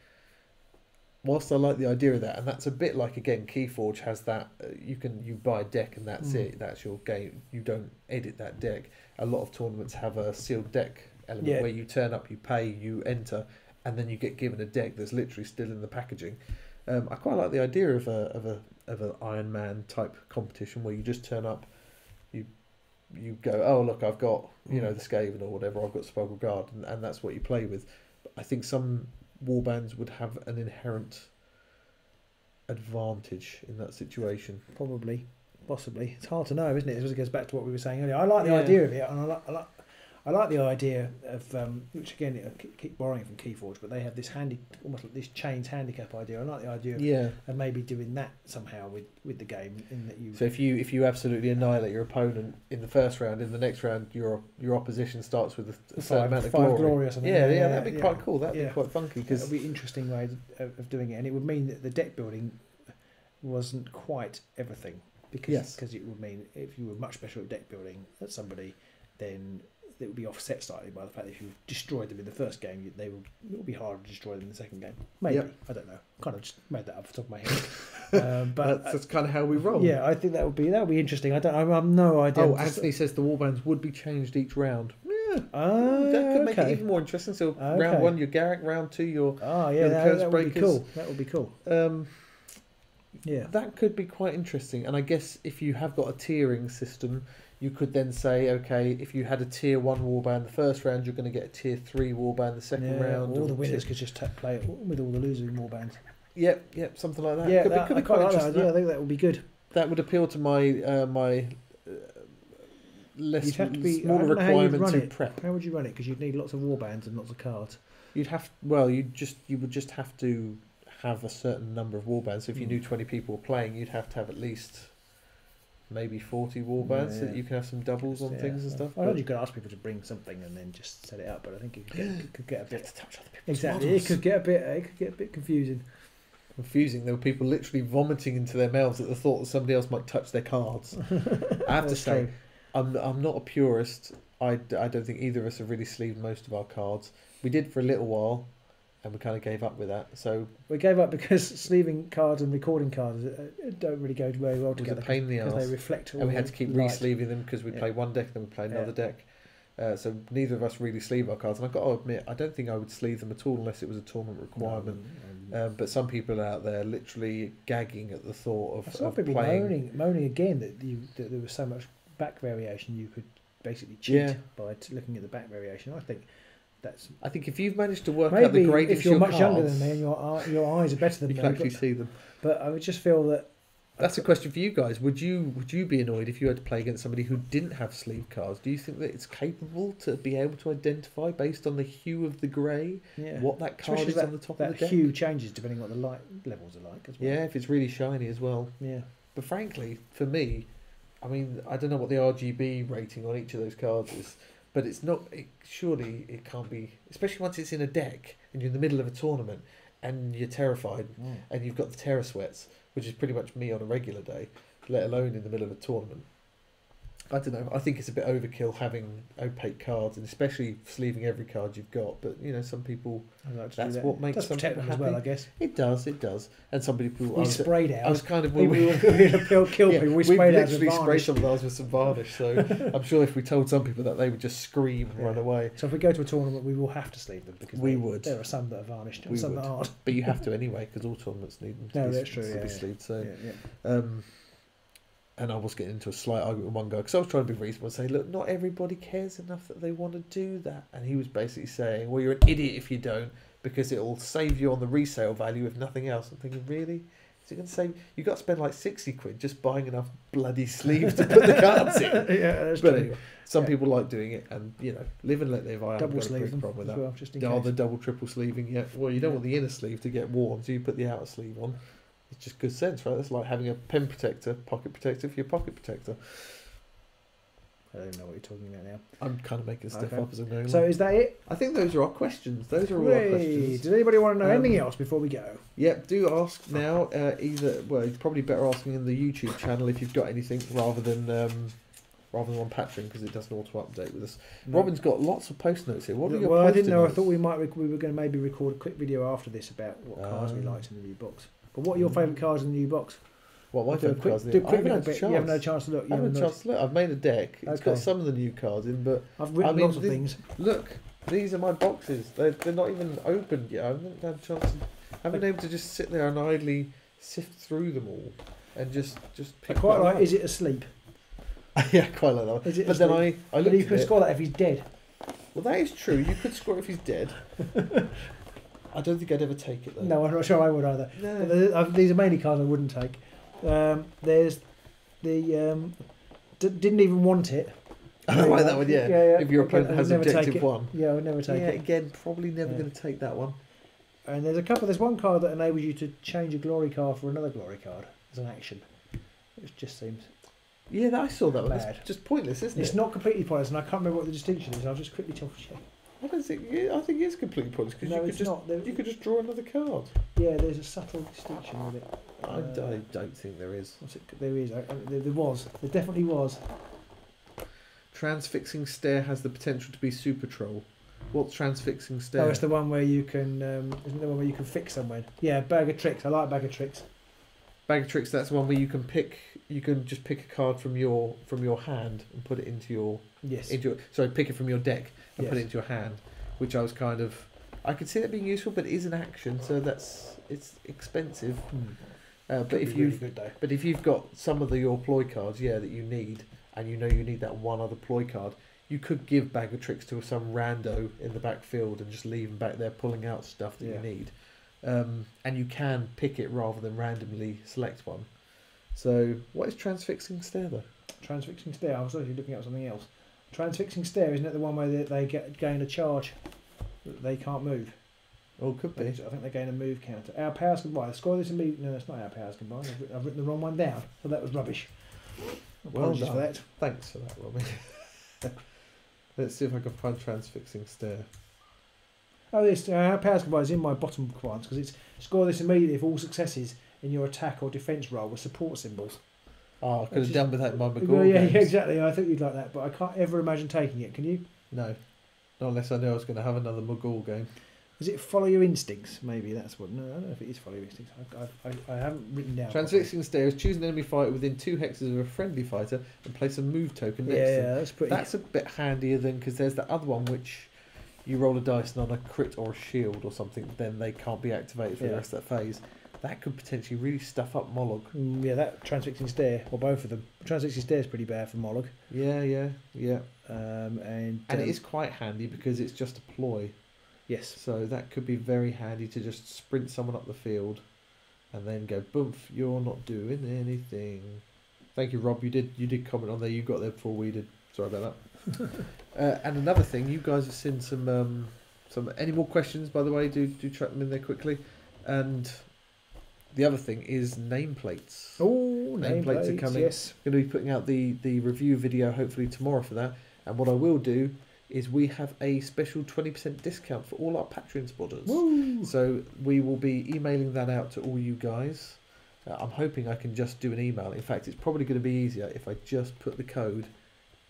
whilst I like the idea of that, and that's a bit like, again, Keyforge has that, you buy a deck and that's it. That's your game. You don't edit that deck. A lot of tournaments have a sealed deck element where you turn up, you pay, you enter, and then you get given a deck that's literally still in the packaging. I quite like the idea of an Iron Man type competition where you just turn up, you go, oh look, I've got the Skaven or whatever, I've got Spoggle Guard, and that's what you play with. But I think some warbands would have an inherent advantage in that situation. Probably, possibly. It's hard to know, isn't it? It goes back to what we were saying earlier. I like the idea of it, and I like the idea of which again I keep borrowing from Keyforge, but they have this almost like this chains handicap idea. I like the idea of maybe doing that somehow with the game, in that you. So if you absolutely annihilate your opponent in the first round, in the next round your opposition starts with a certain amount of glory or something. Yeah, that'd be quite cool. That'd be quite funky, because that'd be an interesting way of doing it, and it would mean that the deck building wasn't quite everything, because it would mean if you were much better at deck building at somebody, then it would be offset slightly by the fact that if you destroyed them in the first game, it would be harder to destroy them in the second game. Maybe. I don't know. Kind of just made that up off the top of my head. But that's kind of how we roll. Yeah, I think that would be interesting. I have no idea. Oh, Anthony says the warbands would be changed each round. Yeah. That could make it even more interesting. So round 1 you're Garrick, round 2 you're that would be cool. That would be cool. Yeah. That could be quite interesting. And I guess if you have got a tiering system, you could then say, okay, if you had a tier 1 warband the first round, you're going to get a tier 3 warband the second round. All the winners could just play it with all the losing warbands. Yep, something like that. Yeah, could be quite interesting. I think that would be good. That would appeal to my less smaller requirement to prep. How would you run it? Because you'd need lots of warbands and lots of cards. You would just have to have a certain number of warbands. So if you knew 20 people were playing, you'd have to have at least maybe 40 warbands so that you can have some doubles on things and stuff. I know you could ask people to bring something and then just set it up, but I think it could get a bit to touch other people's exactly. models. It could get a bit confusing. There were people literally vomiting into their mouths at the thought that somebody else might touch their cards. I have to say, I'm not a purist. I don't think either of us have really sleeved most of our cards. We did for a little while, and we kind of gave up with that. So we gave up because sleeving cards and recording cards don't really go very well together. It was a pain in the arse. Because they reflect all. And we had to keep re-sleeving them because we play one deck, then we play another deck. So neither of us really sleeve our cards. And I've got to admit, I don't think I would sleeve them at all unless it was a tournament requirement. But some people out there literally gagging at the thought of people playing. moaning again that there was so much back variation you could basically cheat by looking at the back variation. I think if you've managed to work out the grading, if you're much younger than me and your eyes are better than me, you can actually see them. But I would just feel that that's a question for you guys. Would you be annoyed if you had to play against somebody who didn't have sleeve cards? Do you think that it's capable to be able to identify based on the hue of the grey what that card is on the top of the deck? That hue changes depending on what the light levels are like as well. Yeah, if it's really shiny as well. Yeah. But frankly, for me, I mean, I don't know what the RGB rating on each of those cards is. But it's not. Surely it can't be, especially once it's in a deck and you're in the middle of a tournament and you're terrified and you've got the terror sweats, which is pretty much me on a regular day, let alone in the middle of a tournament. I don't know. I think it's a bit overkill having opaque cards, and especially sleeving every card you've got. But some people, that's what makes some people happy. As well, I guess it does. And some people, we sprayed out. I was kind of we kill people. We sprayed out. Literally sprayed some of those with some varnish. So I'm sure if we told some people that, they would just scream and run away. So if we go to a tournament, we will have to sleeve them because would. There are some that are varnished and some that aren't. But you have to anyway because all tournaments need them to be sleeved. So. And I was getting into a slight argument with one guy because I was trying to be reasonable and say, look, not everybody cares enough that they want to do that. And he was basically saying, well, you're an idiot if you don't, because it'll save you on the resale value if nothing else. I'm thinking, really? Is it going to save? You've got to spend like 60 quid just buying enough bloody sleeves to put the cards in. That's true. Anyway, some people like doing it, and live and let live. I haven't got a big problem with that. Well, just in case. The double, triple sleeving, Well, you don't want the inner sleeve to get worn, so you put the outer sleeve on. It's just good sense, right? That's like having a pen protector, pocket protector for your pocket protector. I don't know what you're talking about now. I'm kind of making stuff Okay. up as I'm going So along. is that it? I think those are our questions. Those are all our questions. Does anybody want to know anything else before we go? Yep, do ask now. It's probably better asking in the YouTube channel if you've got anything rather than on Patreon, because it doesn't auto update with us. No. Robin's got lots of post notes here. What are your Well, I post didn't know. I notes? thought we were going to maybe record a quick video after this about what cars we liked in the new box. But what are your favourite cars in the new box? What my favourite cars? Do a I quick haven't had bit. a chance. You haven't had a chance to look. I haven't had a chance to look. I've made a deck. It's got Okay. some of the new cards in, but I've written lots of things. Look, these are my boxes. They're not even opened yet. I haven't had a chance. I haven't been able to just sit there and idly sift through them all and just I pick. quite one like. up. Is it asleep? Yeah, quite like that one. Is it But then asleep? I But looked you at can it. score that if he's dead. Well, that is true. You could score if he's dead. I don't think I'd ever take it though. No, I'm not sure I would either. No. But these are mainly cars I wouldn't take. There's the didn't even want it. I like that one. Yeah. If your Again, opponent I has would never take objective it. one. Yeah, I would never take Yeah. it. Again, probably never Yeah. going to take that one. And there's one card that enables you to change a glory card for another glory card as an action. It just seems Yeah, I saw that one. Bad. It's just pointless, isn't it's it? not completely pointless, and I can't remember what the distinction is. I'll just quickly check. I don't think. Yeah, I think it's completely pointless because No, you could it's just not. There, you could just draw another card. yeah, there's a subtle distinction with it. I don't think there is. What's it? There is. There was. There definitely was. Transfixing stare has the potential to be super troll. What's transfixing stare? Oh, it's the one where you can. Isn't it the one where you can fix someone? Yeah, bag of tricks. I like bag of tricks. Bag of tricks. That's the one where you can pick. You can just pick a card from your hand and put it into your. Yes. Pick it from your deck and put it Yes. into your hand, which I was kind of. I could see that being useful, but it is an action, so it's expensive. But Could if be really you've good though. But if you've got some of your ploy cards, that you need, and you know you need that one other ploy card, you could give Bag of Tricks to some rando in the backfield and just leave them back there pulling out stuff that you need. And you can pick it rather than randomly select one. So, what is Transfixing Stare though? Transfixing stare. I was actually looking at something else. Transfixing stare, isn't it the one where they gain a charge that they can't move? Oh, could be. I think they gain a move counter. Our powers combined. Score this immediately. No, it's not our powers combined. I've written the wrong one down. So that was rubbish. Apologies done. for that. Thanks for that, Robbie. Let's see if I can find Transfixing Stare. Oh, this our powers combined is in my bottom ones because it's score this immediately if all successes in your attack or defence roll with support symbols. Oh, I could have done with that in my McGraw Well, yeah, games. exactly. I thought you'd like that, but I can't ever imagine taking it. Can you? No. Not unless I knew I was going to have another McGraw game. Is it follow your instincts? Maybe that's what. No, I don't know if it is follow your instincts. I haven't written down. Transfixing Stare is choose an enemy fighter within 2 hexes of a friendly fighter and place a move token next to them. Yeah, that's pretty. That's a bit handier than, because there's the other one which you roll a dice and on a crit or a shield or something, then they can't be activated for the rest of that phase. That could potentially really stuff up Mollog. Yeah, that transfixing stare, or both of them. Transfixing stare is pretty bad for Mollog. Yeah. And it is quite handy because it's just a ploy. Yes. So that could be very handy to just sprint someone up the field and then go, boomf, you're not doing anything. Thank you, Rob. You did comment on there. You got there before we did. Sorry about that. And another thing, you guys have seen some any more questions, by the way, do track them in there quickly. And the other thing is nameplates. Oh, nameplates are coming. Yes. I'm going to be putting out the review video hopefully tomorrow for that. And what I will do is we have a special 20% discount for all our Patreon supporters. Woo! So we will be emailing that out to all you guys. I'm hoping I can just do an email. In fact, it's probably going to be easier if I just put the code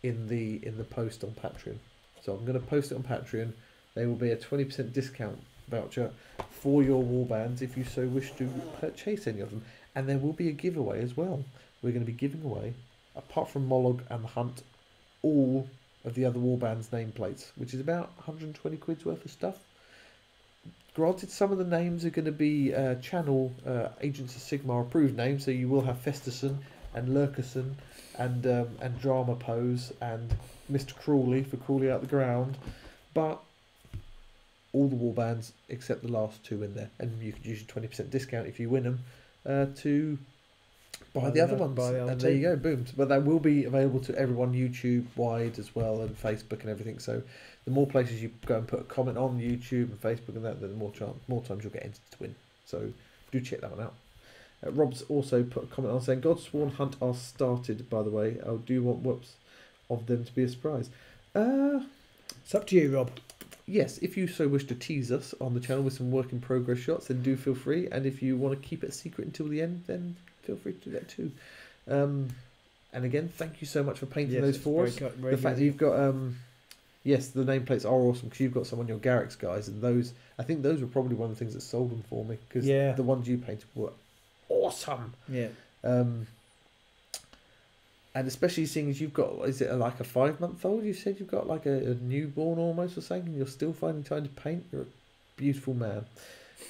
in the post on Patreon. So I'm going to post it on Patreon. There will be a 20% discount voucher for your warbands if you so wish to purchase any of them. And there will be a giveaway as well. We're going to be giving away, apart from Mollog and the Hunt, all of the other warbands nameplates, which is about 120 quid's worth of stuff. Granted, some of the names are going to be channel Agents of Sigmar approved names, so you will have Festerson and Lurkerson and Drama Pose and Mr. Crawley for Crawley Out the Ground, but all the warbands except the last 2 in there, and you could use your 20% discount if you win them to buy the other ones, and there you go, boom. But that will be available to everyone YouTube wide as well, and Facebook and everything. So the more places you go and put a comment on YouTube and Facebook and that, the more times you'll get entered to win. So do check that one out. Rob's also put a comment on saying Godsworn Hunt are started, by the way. Oh, do you want of them to be a surprise. It's up to you, Rob. Yes, if you so wish to tease us on the channel with some work in progress shots, then do feel free. And if you want to keep it a secret until the end, then feel free to do that too. And again, thank you so much for painting those for us. The fact that you've got, yes, the nameplates are awesome because you've got some on your Garrick's guys, and those, I think those were probably one of the things that sold them for me because the ones you painted were awesome. Yeah. And especially seeing as you've got, is it like a 5-month-old? You said you've got like a newborn almost or something, and you're still finding time to paint. You're a beautiful man.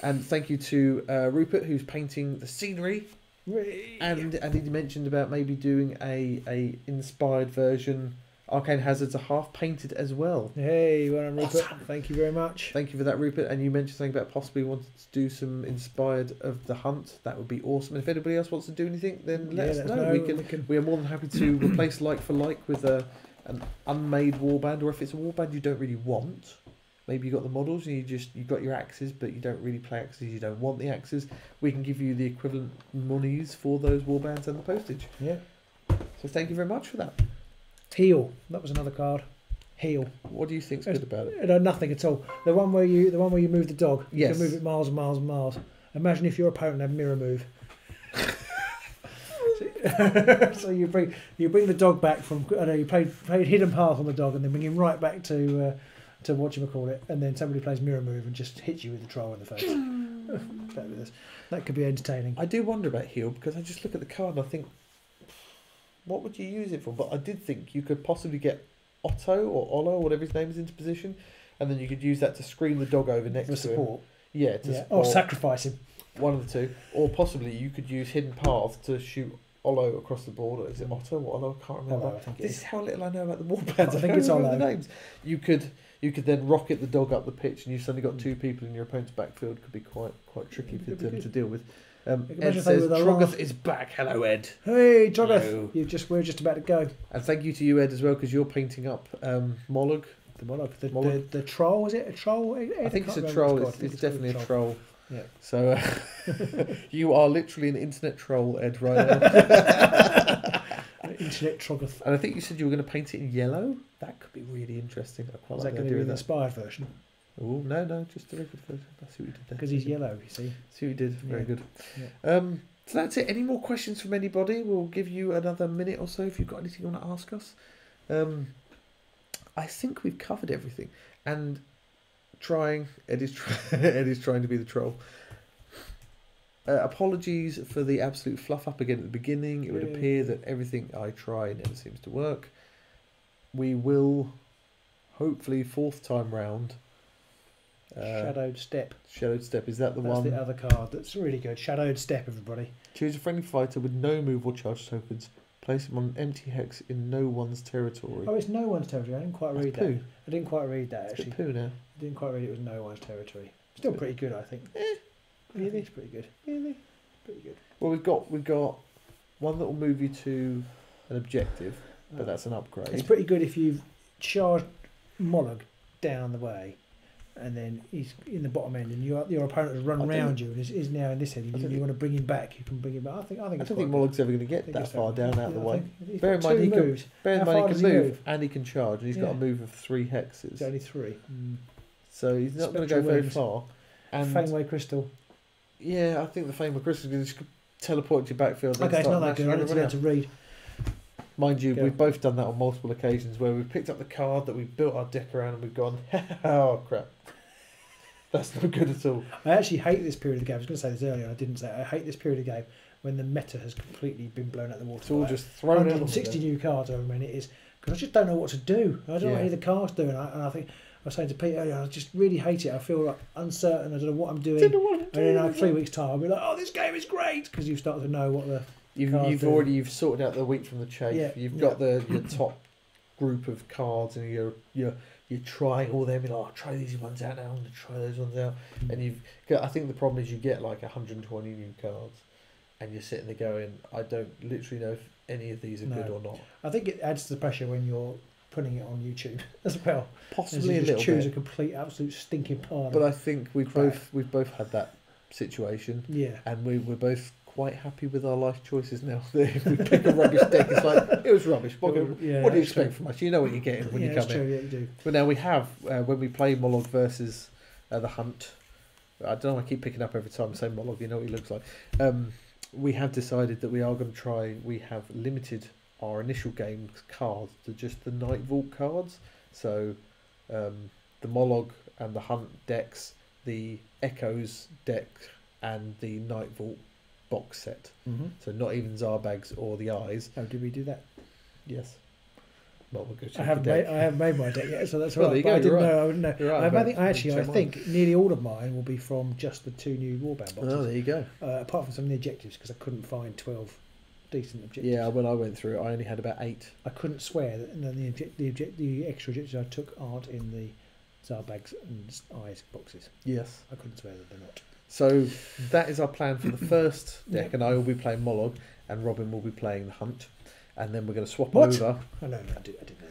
And thank you to Rupert, who's painting the scenery. And he mentioned about maybe doing a inspired version. Arcane Hazards are half painted as well. Hey, well done, Rupert. Awesome. Thank you very much. Thank you for that, Rupert. And you mentioned something about possibly wanting to do some inspired of the hunt. That would be awesome. If anybody else wants to do anything, then let us know. We are more than happy to replace like for like with an unmade warband, or if it's a warband you don't really want. Maybe you got the models and you got your axes, but you don't really play axes. You don't want the axes. We can give you the equivalent monies for those warbands and the postage. Yeah. So thank you very much for that. Heal. That was another card. Heal. What do you think's good about it? No, nothing at all. The one where you move the dog. You Yes. can move it miles and miles and miles. Imagine if your opponent had mirror move. So you bring the dog back from. I know you played hidden path on the dog and then bring him right back to whatchamacallit, and then somebody plays mirror move and just hits you with the troll in the face. That could be entertaining. I do wonder about heal because I just look at the card and I think, what would you use it for? But I did think you could possibly get Otto or Olo, whatever his name is, into position, and then you could use that to screen the dog over next for to support. him. Yeah, to support. Or sacrifice him. One of the two. Or possibly you could use Hidden Path to shoot Olo across the board. Or is it Otto or Olo? I can't remember. Olo, I think this is how little I know about the warbands. I think it's Olo. The names. You could then rocket the dog up the pitch, and you've suddenly got two people in your opponent's backfield. Could be quite tricky for them to deal with. Ed says Troggoth is back. Hello, Ed. Hey, Troggoth. Hello. We're just about to go. And thank you to you, Ed, as well, because you're painting up Mollog. The Mollog. The troll, is it a troll? I think it's a troll. It's definitely a troll. Yeah. So you are literally an internet troll, Ed, right now. Internet Troggoth. And I think you said you were going to paint it in yellow. That could be really interesting. I quite Is like that going to be the inspired version? Oh, no, just the regular version. I see what you did there. Because he's yellow, you see. See what you did. Very good. Yeah. So that's it. Any more questions from anybody? We'll give you another minute or so if you've got anything you want to ask us. I think we've covered everything. And Ed is trying to be the troll. Apologies for the absolute fluff up again at the beginning. It would appear that everything I try never seems to work. We will, hopefully, 4th time round. Shadowed Step. Shadowed Step, is that the one? That's the other card. That's really good. Shadowed Step, everybody. Choose a friendly fighter with no move or charge tokens. Place him on an empty hex in no one's territory. Oh, it's no one's territory. I didn't quite read that. I didn't quite read that, actually. It's a bit poo now. I didn't quite read it was no one's territory. Still pretty good, I think. Really? It's pretty good. Really? Pretty good. Well, we've got one that will move you to an objective, but that's an upgrade. It's pretty good if you've charged Mollog down the way, and then he's in the bottom end, and your opponent has run around you and is now in this end. You want to bring him back. You can bring him back. I don't think Mollog's ever going to get that far down out of the way. Bear in mind, he can move and he can charge, and he's got a move of 3 hexes. It's only 3. So he's not going to go very far. And Fameway Crystal. Yeah, I think the Fameway Crystal is going to teleport to your backfield. Okay, it's not that good. I need to learn to read. Mind you, we've both done that on multiple occasions where we've picked up the card that we've built our deck around and we've gone, oh crap. That's not good at all. I actually hate this period of the game. I was going to say this earlier, and I didn't say it. I hate this period of the game when the meta has completely been blown out the water. It's all just thrown 160 new cards over many it is, because I just don't know what to do. I don't know what any of the cards do, and I think I was saying to Pete earlier, I just really hate it. I feel like uncertain. I don't know what I'm doing. And in like 3 weeks' time, I'll be like, "Oh, this game is great," because you start to know what the you've sorted out the wheat from the chaff. Yeah, you've got your top group of cards, and you're trying all them. You're like, oh, try these ones out now. I'm gonna try those ones out. And I think the problem is you get like 120 new cards, and you're sitting there going, I don't literally know if any of these are good or not. I think it adds to the pressure when you're putting it on YouTube as well. Possibly you a little choose bit. a complete, absolute stinking pile. But I think we've both had that situation. Yeah. And we're both quite happy with our life choices now. If we pick a rubbish deck, it's like, it was rubbish. What do you expect from us? You know what you're getting when you come in. Yeah, you do. But now we have, when we play Mollog versus the Hunt, I don't know, I keep picking up every time I say Mollog, you know what he looks like. We have decided that we are going to try, we have limited our initial game cards to just the Night Vault cards. So the Mollog and the Hunt decks, the Echoes deck, and the Night Vault box set. So not even Zarbags or the Eyes. Oh, did we do that? Yes. Well, we'll go check I haven't made my deck yet, so that's Well, right. there you go, I didn't know. You're right, I think nearly all of mine will be from just the 2 new Warband boxes. Oh, there you go. Apart from some of the objectives, because I couldn't find 12 decent objectives. Yeah, when I went through it, I only had about 8. I couldn't swear that the extra objectives I took aren't in the Zarbags and Eyes boxes. Yes. I couldn't swear that they're not. So that is our plan for the first deck, and I will be playing Mollog, and Robin will be playing the Hunt, and then we're going to swap over. Oh, no, I didn't know.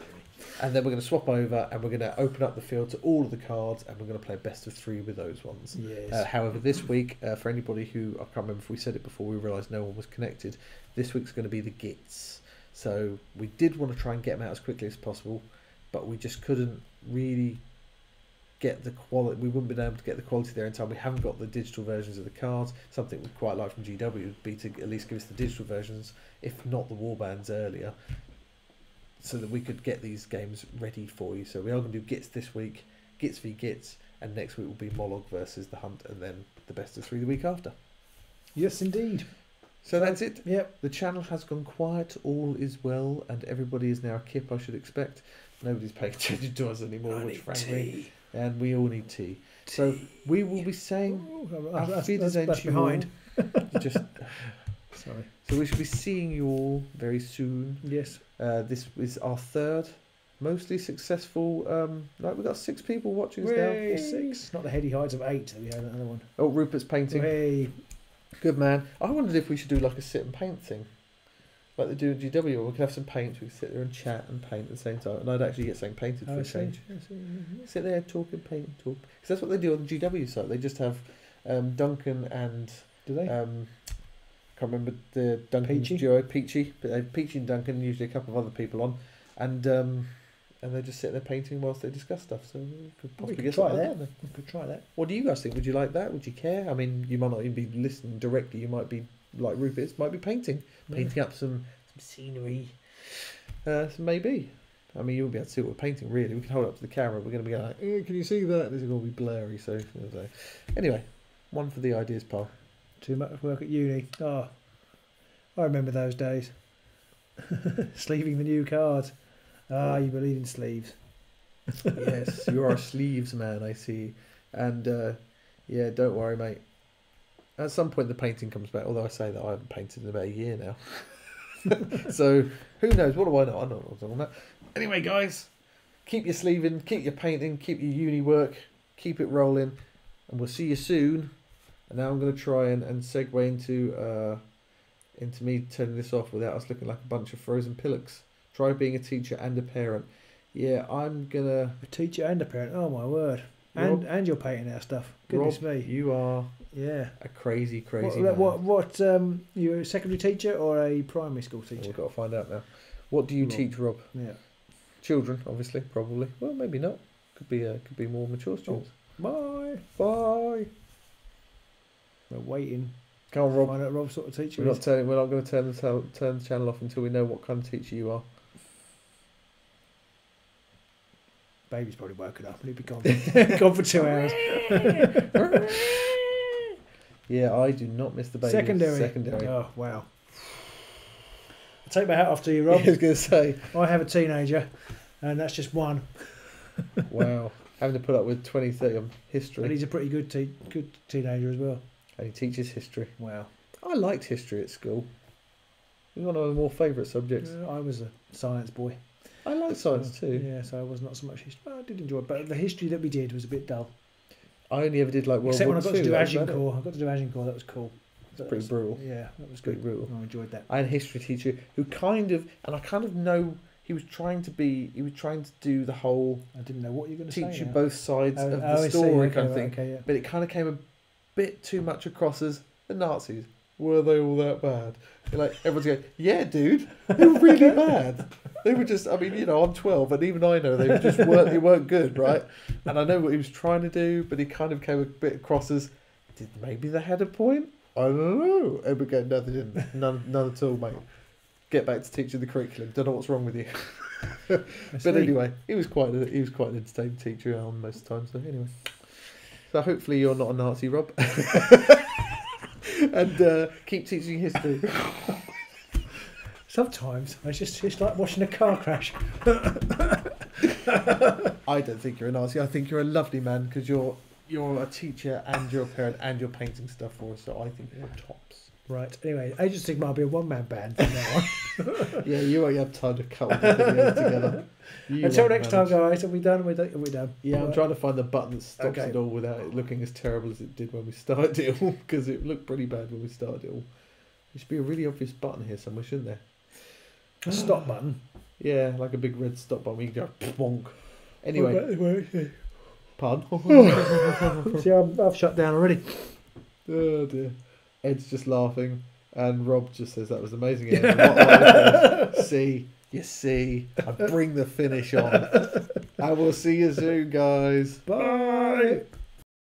And then we're going to swap over, and we're going to open up the field to all of the cards, and we're going to play best of 3 with those ones. Yes. However, this week, for anybody who, I can't remember if we said it before, we realised no one was connected, this week's going to be the Gits. So we did want to try and get them out as quickly as possible, but we just couldn't really get the quality. We wouldn't been able to get the quality there in time. We haven't got the digital versions of the cards. Something we'd quite like from GW would be to at least give us the digital versions, if not the warbands earlier, so that we could get these games ready for you. So we are going to do Gits this week, Gits v Gits, and next week will be Mollog versus the Hunt, and then the best of 3 the week after. Yes, indeed. So that's it. Yep. The channel has gone quiet. All is well, and everybody is now a kip, I should expect. Nobody's paying attention to us anymore, which frankly, and we all need tea. So we will be saying, That's behind. Just Sorry. so we should be seeing you all very soon. Yes. This is our 3rd, mostly successful. Like we've got 6 people watching us Hey, now. 6. Not the heady heights of 8 that we had another one. Oh, Rupert's painting. Hey. Good man. I wondered if we should do like a sit and paint thing, like they do in GW. We could have some paints. We could sit there and chat and paint at the same time, and I'd actually get something painted for a change. Sit there, talk and paint and talk. Because that's what they do on the GW site. They just have Duncan and Do they? Can't remember the Duncan's Peachy? duo, Peachy, but they have Peachy and Duncan, usually a couple of other people on, and they just sit there painting whilst they discuss stuff. So we could possibly get try something that. like We could try that. What do you guys think? Would you like that? Would you care? I mean, you might not even be listening directly. You might be like Rupert's, might be painting up some scenery. Maybe. I mean, you won't be able to see what we're painting, really. We can hold it up to the camera. We're going to be like, can you see that? This is going to be blurry. So, anyway, one for the ideas pile. Too much work at uni. Oh, I remember those days. Sleeving the new cards. Ah, you believe in sleeves. Yes, you are a sleeves man, I see. And yeah, don't worry, mate. At some point the painting comes back, although I say that I haven't painted in about a year now. So who knows? What do I know? I don't know what I'm talking about. Anyway, guys, keep your sleeving, keep your painting, keep your uni work, keep it rolling, and we'll see you soon. And now I'm going to try and segue into me turning this off without us looking like a bunch of frozen pillocks. Try being a teacher and a parent. Yeah, I'm gonna... A teacher and a parent. Oh, my word. Rob, and you're painting our stuff. Goodness Rob, me. you are a crazy man. What you a secondary teacher or a primary school teacher? We've got to find out now. What do you teach, Rob? Yeah. Children, obviously, probably. Well, maybe not. Could be more mature students. Bye. Bye. We're waiting. Come on, Rob. Find out Rob's sort of teacher. We're not going to turn the channel off until we know what kind of teacher you are. Baby's probably woken up and he'll be gone. Gone for 2 hours. Yeah, I do not miss the baby. Secondary. Oh, wow. I'll take my hat off to you, Rob. I was going to say. I have a teenager, and that's just one. Wow. Having to put up with 20, 30 on history. And he's a pretty good teenager as well. And he teaches history. Wow. I liked history at school. It was one of my more favourite subjects. I was a science boy. I liked science too. Yeah, so I was not so much history. Well, I did enjoy it, but the history that we did was a bit dull. I only ever did like World Except War when I got II, to do that was Agincourt. I got to do Agincourt, that was cool. pretty brutal. Yeah, that was Pretty good. brutal. I enjoyed that. I had a history teacher who I kind of know he was trying to do the whole I didn't know what you were going to say. teach you now. both sides of the I see. story Okay, kind of right, thing. okay, yeah. But it kind of came a bit too much across as the Nazis were they all that bad? You're like, everyone's going, yeah, dude, they were really bad. They were just, I mean, you know, I'm 12, and even I know they weren't good, right? And I know what he was trying to do, but he kind of came a bit across as, maybe they had a point? I don't know. And we go, no, they didn't. None at all, mate. Get back to teaching the curriculum. Don't know what's wrong with you. But anyway, he was quite an entertaining teacher on most times. So anyway, so hopefully you're not a Nazi, Rob, and keep teaching history. Sometimes it's like watching a car crash. I don't think you're a Nazi. I think you're a lovely man because you're a teacher and you're a parent and you're painting stuff for us. So I think you're tops. Right. Anyway, Age of Sigmar will be a one-man band from now on. Yeah, you won't have time to cut all the videos together. Until next time, guys. Are we done? Are we done? Yeah, right. I'm trying to find the button that stops it all without it looking as terrible as it did when we started it all, because it looked pretty bad when we started it all. There should be a really obvious button here somewhere, shouldn't there? A stop button. Yeah, like a big red stop button. We can go bonk. Anyway. Pardon? See, I've shut down already. Oh dear. Ed's just laughing, and Rob just says that was amazing. You see, I bring the finish on. And we'll see you soon, guys. Bye.